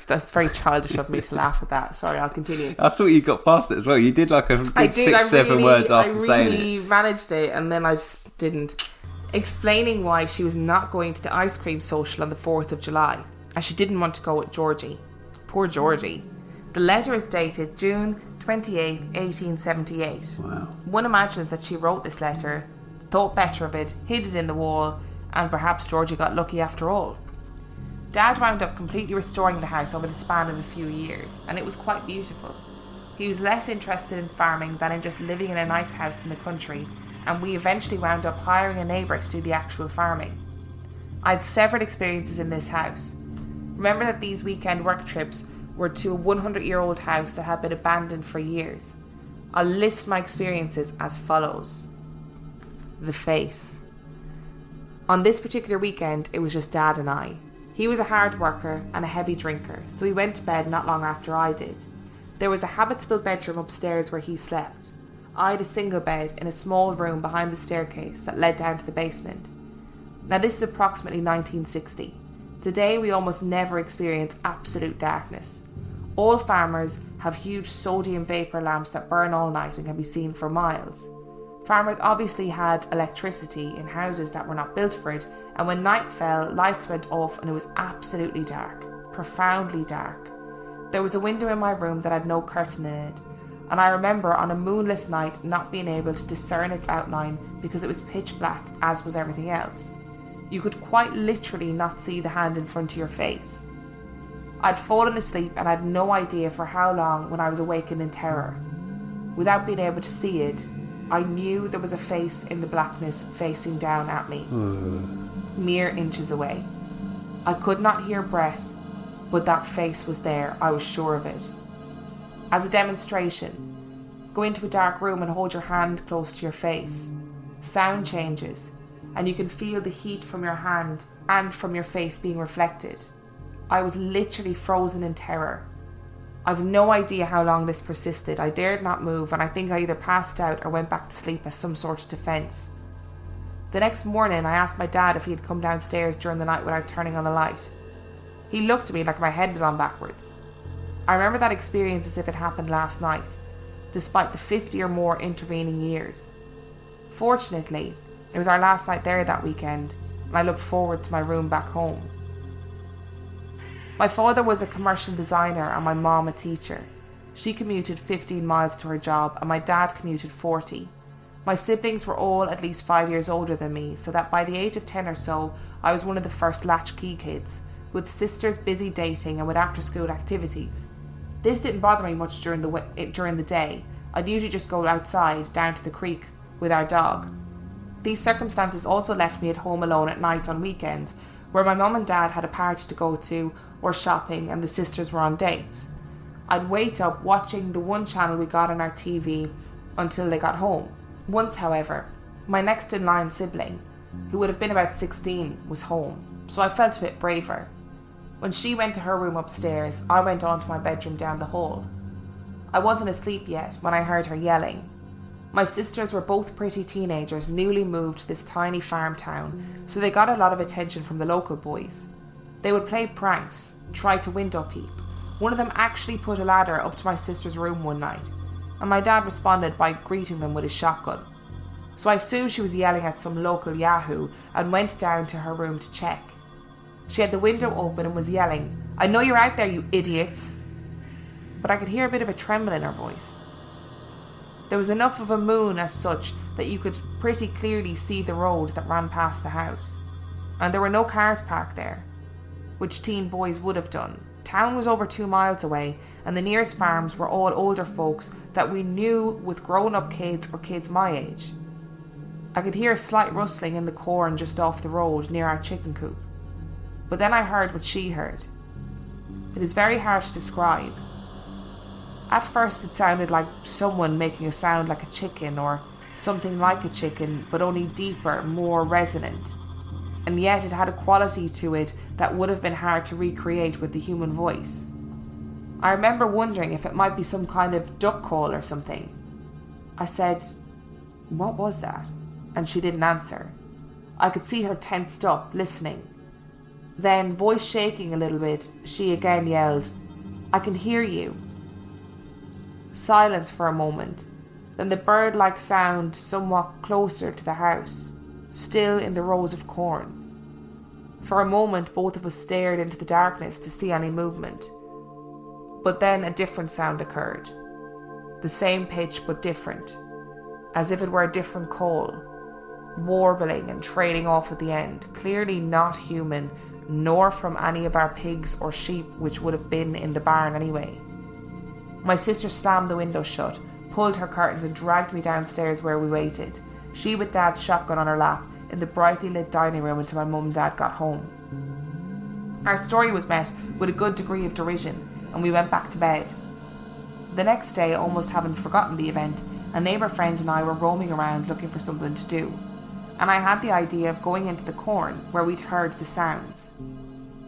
Speaker 1: that's very childish of me to laugh at that. Sorry, I'll continue.
Speaker 2: I thought you got past it as well. You did like a good 6-7 words after saying it.
Speaker 1: I really managed it, and then I just didn't. Explaining why she was not going to the ice cream social on the 4th of July, as she didn't want to go with Georgie. Poor Georgie. The letter is dated June 28, 1878.
Speaker 2: Wow.
Speaker 1: One imagines that she wrote this letter, thought better of it, hid it in the wall, and perhaps Georgie got lucky after all. Dad wound up completely restoring the house over the span of a few years, and it was quite beautiful. He was less interested in farming than in just living in a nice house in the country, and we eventually wound up hiring a neighbour to do the actual farming. I had several experiences in this house. Remember that these weekend work trips were to a 100-year-old house that had been abandoned for years. I'll list my experiences as follows. The face. On this particular weekend, it was just Dad and I. He was a hard worker and a heavy drinker, so he went to bed not long after I did. There was a habitable bedroom upstairs where he slept. I had a single bed in a small room behind the staircase that led down to the basement. Now this is approximately 1960. Today we almost never experience absolute darkness. All farmers have huge sodium vapour lamps that burn all night and can be seen for miles. Farmers obviously had electricity in houses that were not built for it, and when night fell, lights went off and it was absolutely dark, profoundly dark. There was a window in my room that had no curtain in it, and I remember on a moonless night not being able to discern its outline because it was pitch black, as was everything else. You could quite literally not see the hand in front of your face. I'd fallen asleep and had no idea for how long when I was awakened in terror. Without being able to see it, I knew there was a face in the blackness facing down at me, mere inches away. I could not hear breath, but that face was there, I was sure of it. As a demonstration, go into a dark room and hold your hand close to your face. Sound changes, and you can feel the heat from your hand and from your face being reflected. I was literally frozen in terror. I've no idea how long this persisted. I dared not move, and I think I either passed out or went back to sleep as some sort of defence. The next morning, I asked my dad if he had come downstairs during the night without turning on the light. He looked at me like my head was on backwards. I remember that experience as if it happened last night, despite the 50 or more intervening years. Fortunately, it was our last night there that weekend, and I looked forward to my room back home. My father was a commercial designer and my mom a teacher. She commuted 15 miles to her job and my dad commuted 40. My siblings were all at least 5 years older than me, so that by the age of 10 or so, I was one of the first latchkey kids, with sisters busy dating and with after-school activities. This didn't bother me much during the day. I'd usually just go outside, down to the creek, with our dog. These circumstances also left me at home alone at night on weekends, where my mum and dad had a party to go to, or shopping, and the sisters were on dates. I'd wait up watching the one channel we got on our TV until they got home. Once, however, my next in line sibling, who would have been about 16, was home, so I felt a bit braver. When she went to her room upstairs, I went on to my bedroom down the hall. I wasn't asleep yet when I heard her yelling. My sisters were both pretty teenagers, newly moved to this tiny farm town, so they got a lot of attention from the local boys. They would play pranks, try to window peep. One of them actually put a ladder up to my sister's room one night, and my dad responded by greeting them with his shotgun. So I assumed she was yelling at some local yahoo and went down to her room to check. She had the window open and was yelling, "I know you're out there, you idiots!" But I could hear a bit of a tremble in her voice. There was enough of a moon as such that you could pretty clearly see the road that ran past the house. And there were no cars parked there, which teen boys would have done. Town was over 2 miles away, and the nearest farms were all older folks that we knew with grown-up kids or kids my age. I could hear a slight rustling in the corn just off the road near our chicken coop. But then I heard what she heard. It is very hard to describe. At first it sounded like someone making a sound like a chicken, or something like a chicken, but only deeper, more resonant. And yet it had a quality to it that would have been hard to recreate with the human voice. I remember wondering if it might be some kind of duck call or something. I said, "What was that?" And she didn't answer. I could see her tensed up, listening. Then, voice shaking a little bit, she again yelled, "I can hear you." Silence for a moment, then the bird-like sound somewhat closer to the house, still in the rows of corn. For a moment both of us stared into the darkness to see any movement. But then a different sound occurred. The same pitch but different, as if it were a different call, warbling and trailing off at the end, clearly not human, nor from any of our pigs or sheep, which would have been in the barn anyway. My sister slammed the window shut, pulled her curtains and dragged me downstairs where we waited, she with Dad's shotgun on her lap, in the brightly lit dining room until my mum and Dad got home. Our story was met with a good degree of derision, and we went back to bed. The next day, almost having forgotten the event, a neighbour friend and I were roaming around looking for something to do, and I had the idea of going into the corn where we'd heard the sounds.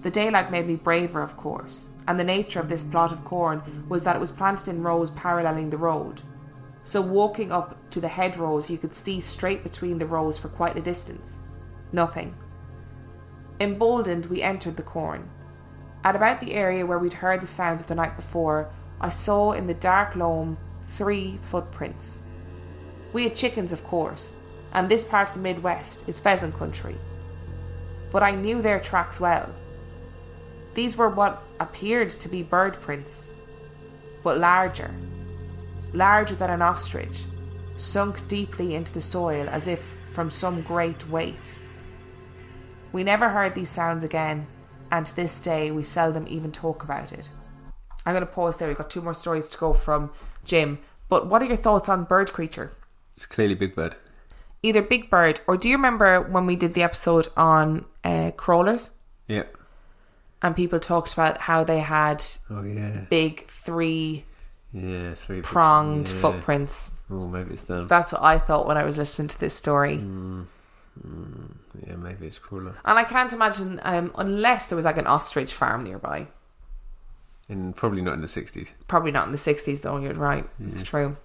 Speaker 1: The daylight made me braver, of course, and the nature of this plot of corn was that it was planted in rows paralleling the road. So walking up to the hedgerows, you could see straight between the rows for quite a distance. Nothing. Emboldened, we entered the corn. At about the area where we'd heard the sounds of the night before, I saw in the dark loam 3 footprints. We had chickens, of course, and this part of the Midwest is pheasant country. But I knew their tracks well. These were what appeared to be bird prints, but larger than an ostrich, sunk deeply into the soil as if from some great weight. We never heard these sounds again, and to this day we seldom even talk about it. I'm going to pause there. We've got 2 more stories to go from Jim, but what are your thoughts on bird creature?
Speaker 2: It's clearly Big Bird.
Speaker 1: Either Big Bird, or do you remember when we did the episode on crawlers?
Speaker 2: Yeah.
Speaker 1: And people talked about how they had big 3 pronged footprints.
Speaker 2: Oh, maybe it's them.
Speaker 1: That's what I thought when I was listening to this story.
Speaker 2: Yeah, maybe it's crawler.
Speaker 1: And I can't imagine, unless there was like an ostrich farm nearby.
Speaker 2: Probably not in the 60s.
Speaker 1: Probably not in the 60s though, you're right. Yeah. It's true.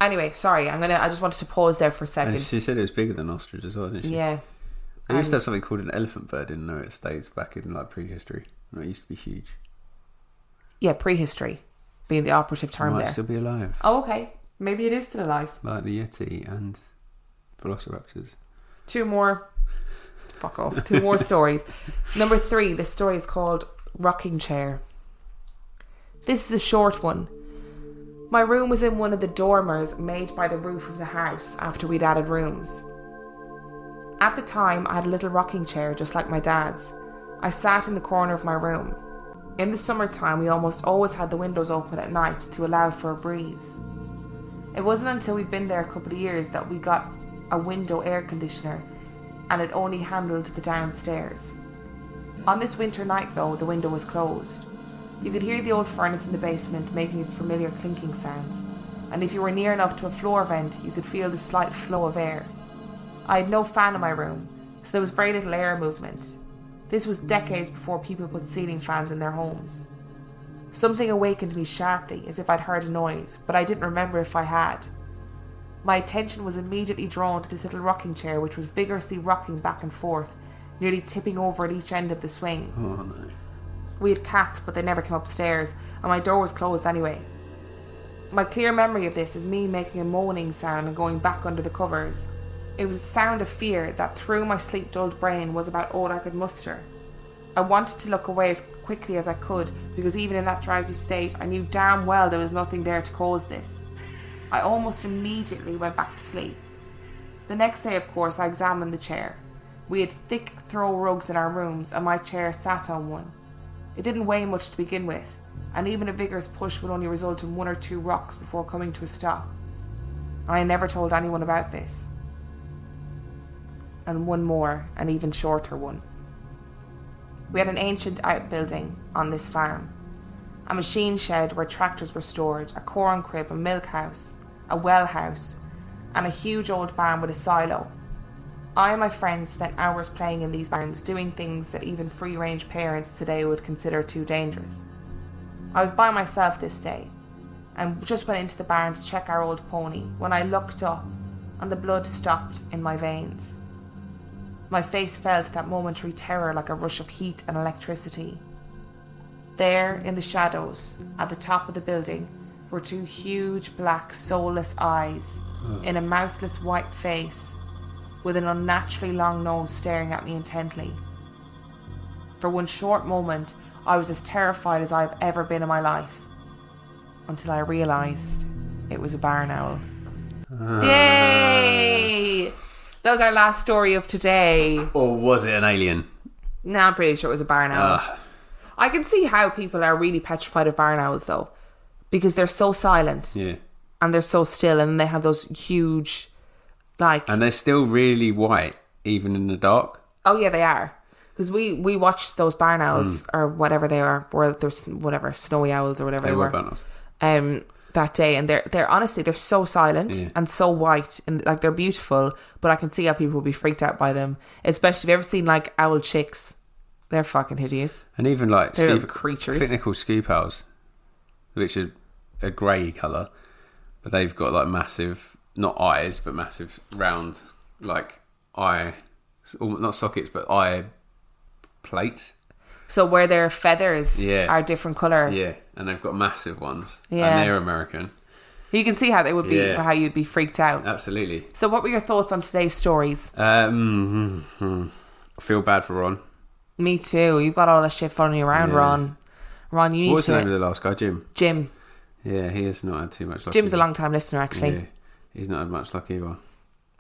Speaker 1: Anyway, sorry, I just wanted to pause there for a second.
Speaker 2: And she said it was bigger than ostrich as well, didn't she?
Speaker 1: Yeah.
Speaker 2: They used to have something called an elephant bird in the United States back in like prehistory. And it used to be huge.
Speaker 1: Yeah, prehistory being the operative term
Speaker 2: It might
Speaker 1: there.
Speaker 2: still be alive.
Speaker 1: Oh, okay. Maybe it is still alive.
Speaker 2: Like the Yeti and velociraptors.
Speaker 1: Two more stories. Number 3, this story is called Rocking Chair. This is a short one. My room was in one of the dormers made by the roof of the house after we'd added rooms. At the time, I had a little rocking chair just like my dad's. I sat in the corner of my room. In the summertime, we almost always had the windows open at night to allow for a breeze. It wasn't until we'd been there a couple of years that we got a window air conditioner, and it only handled the downstairs. On this winter night though, the window was closed. You could hear the old furnace in the basement making its familiar clinking sounds, and if you were near enough to a floor vent, you could feel the slight flow of air. I had no fan in my room, so there was very little air movement. This was decades before people put ceiling fans in their homes. Something awakened me sharply, as if I'd heard a noise, but I didn't remember if I had. My attention was immediately drawn to this little rocking chair, which was vigorously rocking back and forth, nearly tipping over at each end of the swing.
Speaker 2: Oh no.
Speaker 1: We had cats, but they never came upstairs, and my door was closed anyway. My clear memory of this is me making a moaning sound and going back under the covers. It was a sound of fear that through my sleep-dulled brain was about all I could muster. I wanted to look away as quickly as I could, because even in that drowsy state, I knew damn well there was nothing there to cause this. I almost immediately went back to sleep. The next day, of course, I examined the chair. We had thick throw rugs in our rooms, and my chair sat on one. It didn't weigh much to begin with, and even a vigorous push would only result in 1 or 2 rocks before coming to a stop. I never told anyone about this. And one more, an even shorter one. We had an ancient outbuilding on this farm. A machine shed where tractors were stored, a corn crib, a milk house, a well house, and a huge old barn with a silo. I and my friends spent hours playing in these barns, doing things that even free-range parents today would consider too dangerous. I was by myself this day, and just went into the barn to check our old pony, when I looked up, and the blood stopped in my veins. My face felt that momentary terror like a rush of heat and electricity. There, in the shadows, at the top of the building, were 2 huge, black, soulless eyes, in a mouthless white face, with an unnaturally long nose staring at me intently. For one short moment, I was as terrified as I've ever been in my life, until I realised it was a barn owl. Yay! That was our last story of today.
Speaker 2: Or was it an alien?
Speaker 1: No, I'm pretty sure it was a barn owl. I can see how people are really petrified of barn owls, though, because they're so silent.
Speaker 2: Yeah.
Speaker 1: And they're so still, and they have those huge, like...
Speaker 2: And they're still really white, even in the dark.
Speaker 1: Oh, yeah, they are. Because we watched those barn owls, or whatever they are, or there's whatever, snowy owls or whatever they were.
Speaker 2: Barn owls.
Speaker 1: That day, and they're honestly, they're so silent and so white, and like they're beautiful, but I can see how people would be freaked out by them. Especially, have you ever seen like owl chicks? They're fucking hideous.
Speaker 2: And even like
Speaker 1: they're creatures.
Speaker 2: I think they're called scoop owls, which are a grey colour, but they've got like massive, not eyes, but massive round, like eye, not sockets, but eye plates. So
Speaker 1: where their feathers are different colour.
Speaker 2: Yeah, and they've got massive ones.
Speaker 1: Yeah.
Speaker 2: And they're American.
Speaker 1: You can see how they would be, how you'd be freaked out.
Speaker 2: Absolutely.
Speaker 1: So what were your thoughts on today's stories?
Speaker 2: I feel bad for Ron.
Speaker 1: Me too. You've got all that shit following you around, Ron. Ron, you need to...
Speaker 2: What was the name of the last guy? Jim. Yeah, he has not had too much luck.
Speaker 1: Jim's a long-time listener, actually.
Speaker 2: Yeah, he's not had much luck either.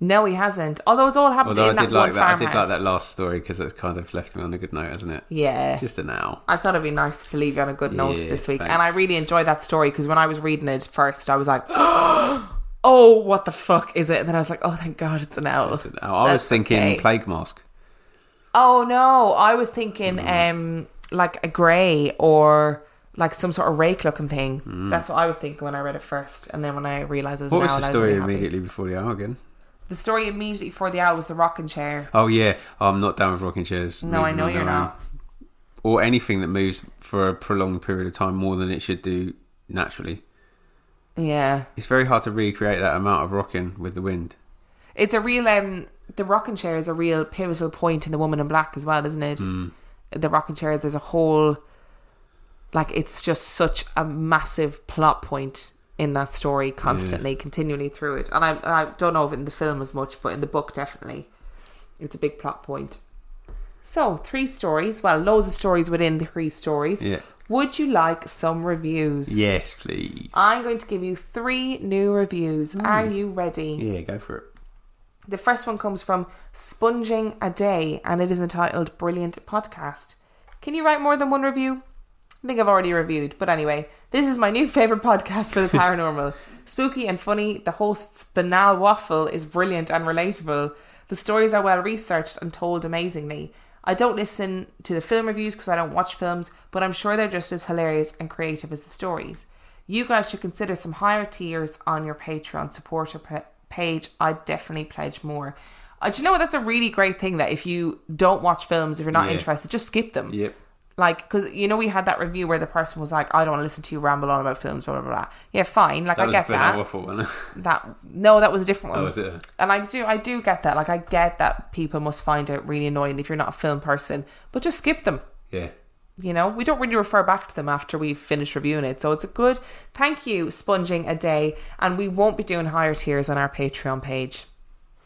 Speaker 1: No, he hasn't. Although it's all happened in that one farmhouse.
Speaker 2: I did like that last story because it kind of left me on a good note, hasn't it?
Speaker 1: Yeah.
Speaker 2: Just an owl.
Speaker 1: I thought it'd be nice to leave you on a good note this week.
Speaker 2: Thanks.
Speaker 1: And I really enjoyed that story because when I was reading it first, I was like, oh, what the fuck is it? And then I was like, oh, thank God, it's an owl.
Speaker 2: I was thinking plague mask.
Speaker 1: Oh, no. I was thinking like a grey or... like some sort of rake looking thing. That's what I was thinking when I read it first. And then when I realised it was an owl,
Speaker 2: what was the story immediately before the owl again?
Speaker 1: The story immediately before the owl was the rocking chair.
Speaker 2: Oh yeah, I'm not down with rocking chairs.
Speaker 1: No, I know you're not.
Speaker 2: or anything that moves for a prolonged period of time more than it should do naturally.
Speaker 1: Yeah.
Speaker 2: It's very hard to recreate that amount of rocking with the wind.
Speaker 1: It's a real, the rocking chair is a real pivotal point in The Woman in Black as well, isn't it? The rocking chair, there's a whole, like, it's just such a massive plot point in that story constantly, continually through it. And I don't know if in the film as much, but in the book definitely. It's a big plot point. So, 3 stories. Well, loads of stories within the 3 stories.
Speaker 2: Yeah.
Speaker 1: Would you like some reviews?
Speaker 2: Yes, please.
Speaker 1: I'm going to give you 3 new reviews. Are you ready?
Speaker 2: Yeah, go for it.
Speaker 1: The first one comes from Sponging a Day, and it is entitled Brilliant Podcast. Can you write more than 1 review? I think I've already reviewed, but anyway, this is my new favourite podcast for the paranormal. Spooky and funny, the host's banal waffle is brilliant and relatable. The stories are well researched and told amazingly. I don't listen to the film reviews because I don't watch films, but I'm sure they're just as hilarious and creative as the stories. You guys should consider some higher tiers on your Patreon supporter page. I'd definitely pledge more. Do you know what? That's a really great thing, that if you don't watch films, if you're not interested, just skip them.
Speaker 2: Yep.
Speaker 1: Like, because, you know, we had that review where the person was like, I don't want to listen to you ramble on about films, blah, blah, blah. Yeah, fine. Like, I get that.
Speaker 2: Waffle, wasn't it?
Speaker 1: No, that was a different one.
Speaker 2: Oh, was it?
Speaker 1: And I do get that. Like, I get that people must find it really annoying if you're not a film person, but just skip them.
Speaker 2: Yeah.
Speaker 1: You know, we don't really refer back to them after we've finished reviewing it. So it's a good, thank you, Sponging a Day. And we won't be doing higher tiers on our Patreon page.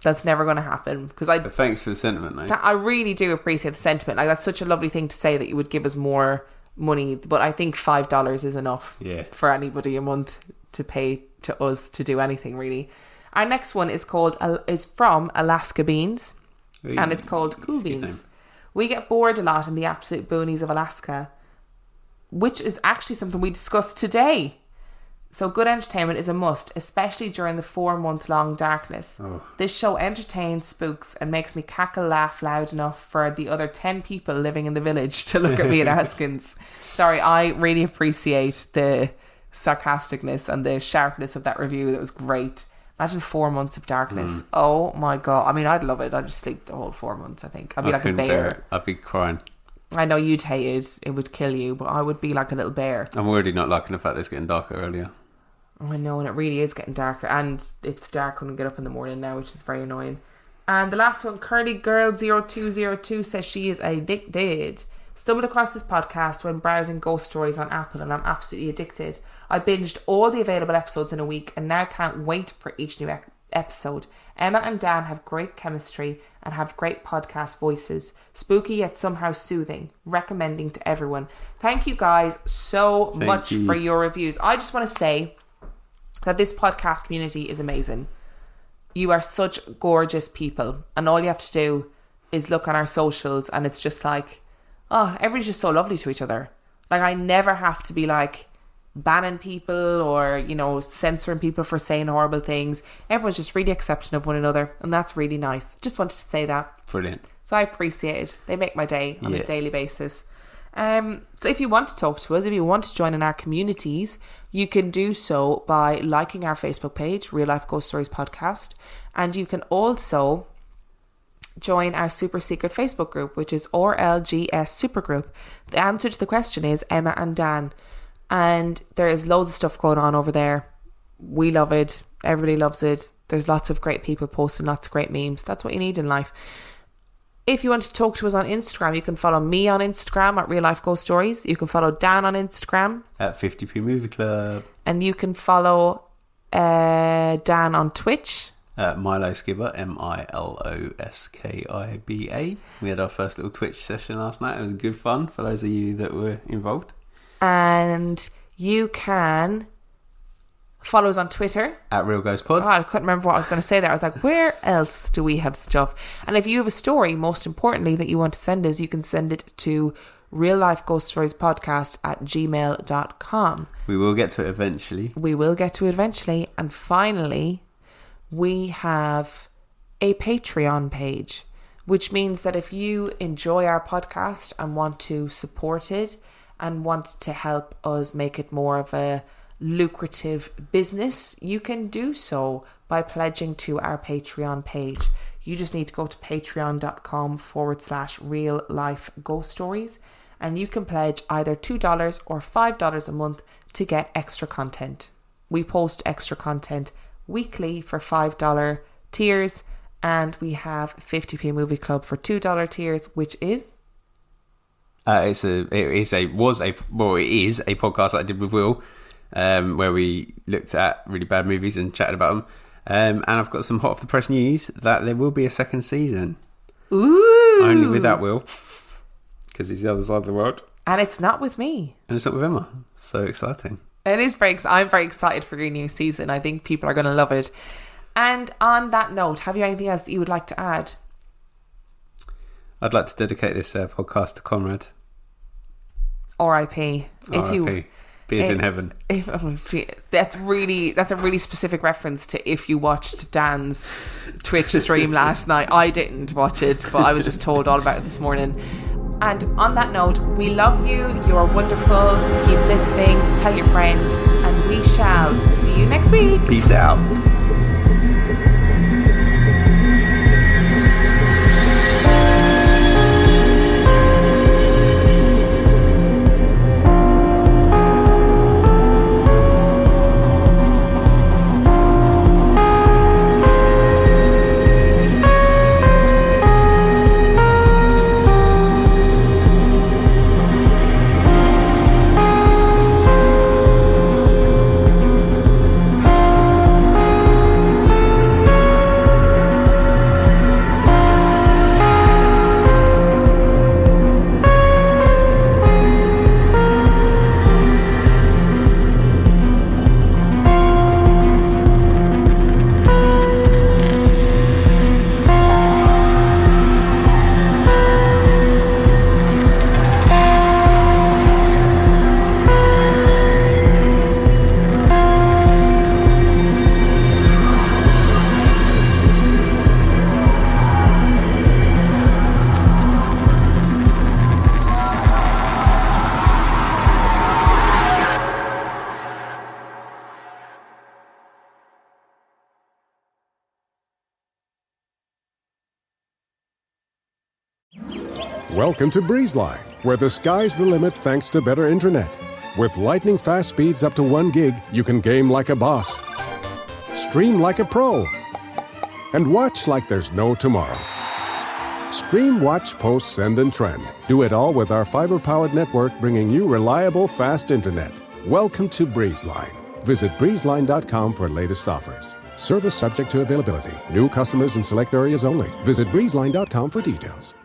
Speaker 1: That's never going to happen, because
Speaker 2: But thanks for the sentiment, mate.
Speaker 1: I really do appreciate the sentiment. Like, that's such a lovely thing to say, that you would give us more money, but I think $5 is enough for anybody a month to pay to us to do anything, really. Our next one is from Alaska Beans, and it's called Cool Beans. We get bored a lot in the absolute boonies of Alaska, which is actually something we discussed today. So good entertainment is a must, especially during the 4-month-long darkness. This show entertains spooks and makes me cackle laugh loud enough for the other 10 people living in the village to look at me and askins. Sorry, I really appreciate the sarcasticness and the sharpness of that review. That was great. Imagine 4 months of darkness. Oh my God. I mean, I'd love it. I'd just sleep the whole 4 months, I think. I'd be like a bear.
Speaker 2: I'd be crying.
Speaker 1: I know you'd hate it. It would kill you, but I would be like a little bear.
Speaker 2: I'm already not liking the fact that it's getting darker earlier.
Speaker 1: I know, and it really is getting darker, and it's dark when we get up in the morning now, which is very annoying. And the last one, Curly Girl 0202 says she is addicted. Stumbled across this podcast when browsing ghost stories on Apple, and I'm absolutely addicted. I binged all the available episodes in a week and now can't wait for each new episode. Emma and Dan have great chemistry and have great podcast voices. Spooky yet somehow soothing. Recommending to everyone. Thank you guys so much for your reviews. I just want to say that this podcast community is amazing. You are such gorgeous people, and all you have to do is look on our socials, and it's just like, oh, everybody's just so lovely to each other. Like, I never have to be like banning people or, you know, censoring people for saying horrible things. Everyone's just really accepting of one another, and that's really nice. Just wanted to say that.
Speaker 2: Brilliant.
Speaker 1: So I appreciate it. They make my day on a daily basis. So if you want to talk to us, if you want to join in our communities, you can do so by liking our Facebook page, Real Life Ghost Stories Podcast, and you can also join our super secret Facebook group, which is RLGS Supergroup. The answer to the question is Emma and Dan, and there is loads of stuff going on over there. We love it. Everybody loves it. There's lots of great people posting lots of great memes. That's what you need in life. If you want to talk to us on Instagram, you can follow me on Instagram at Real Life Ghost Stories. You can follow Dan on Instagram
Speaker 2: at 50p Movie Club,
Speaker 1: and you can follow Dan on Twitch
Speaker 2: at Milo Skibber, MILOSKIBA. We had our first little Twitch session last night. It was good fun for those of you that were involved.
Speaker 1: And you can follow us on Twitter
Speaker 2: at Real Ghost Pod.
Speaker 1: Oh, I couldn't remember what I was going to say there. I was like, where else do we have stuff? And if you have a story, most importantly, that you want to send us, you can send it to reallifeghoststoriespodcast@gmail.com.
Speaker 2: We will get to it eventually.
Speaker 1: And finally, we have a Patreon page, which means that if you enjoy our podcast and want to support it and want to help us make it more of a lucrative business, you can do so by pledging to our Patreon page. You just need to go to patreon.com/real life ghost stories, and you can pledge either $2 or $5 a month to get extra content. We post extra content weekly for $5 tiers, and we have 50p movie club for $2 tiers, which is
Speaker 2: it is a podcast that I did with Will, where we looked at really bad movies and chatted about them. And I've got some hot off the press news that there will be a second season.
Speaker 1: Ooh!
Speaker 2: Only with that Will, because he's the other side of the world,
Speaker 1: and it's not with me,
Speaker 2: and it's not with Emma. So exciting!
Speaker 1: It is I'm very excited for your new season. I think people are going to love it. And on that note, have you anything else that you would like to add?
Speaker 2: I'd like to dedicate this podcast to Conrad.
Speaker 1: R.I.P.
Speaker 2: R.I.P. Beers in heaven.
Speaker 1: That's a really specific reference to if you watched Dan's Twitch stream last night. I didn't watch it, but I was just told all about it this morning. And on that note, we love you. You are wonderful. Keep listening. Tell your friends. And we shall see you next week.
Speaker 2: Peace out.
Speaker 3: Welcome to BreezeLine, where the sky's the limit thanks to better internet. With lightning-fast speeds up to 1 gig, you can game like a boss, stream like a pro, and watch like there's no tomorrow. Stream, watch, post, send, and trend. Do it all with our fiber-powered network, bringing you reliable, fast internet. Welcome to BreezeLine. Visit breezeline.com for latest offers. Service subject to availability. New customers in select areas only. Visit breezeline.com for details.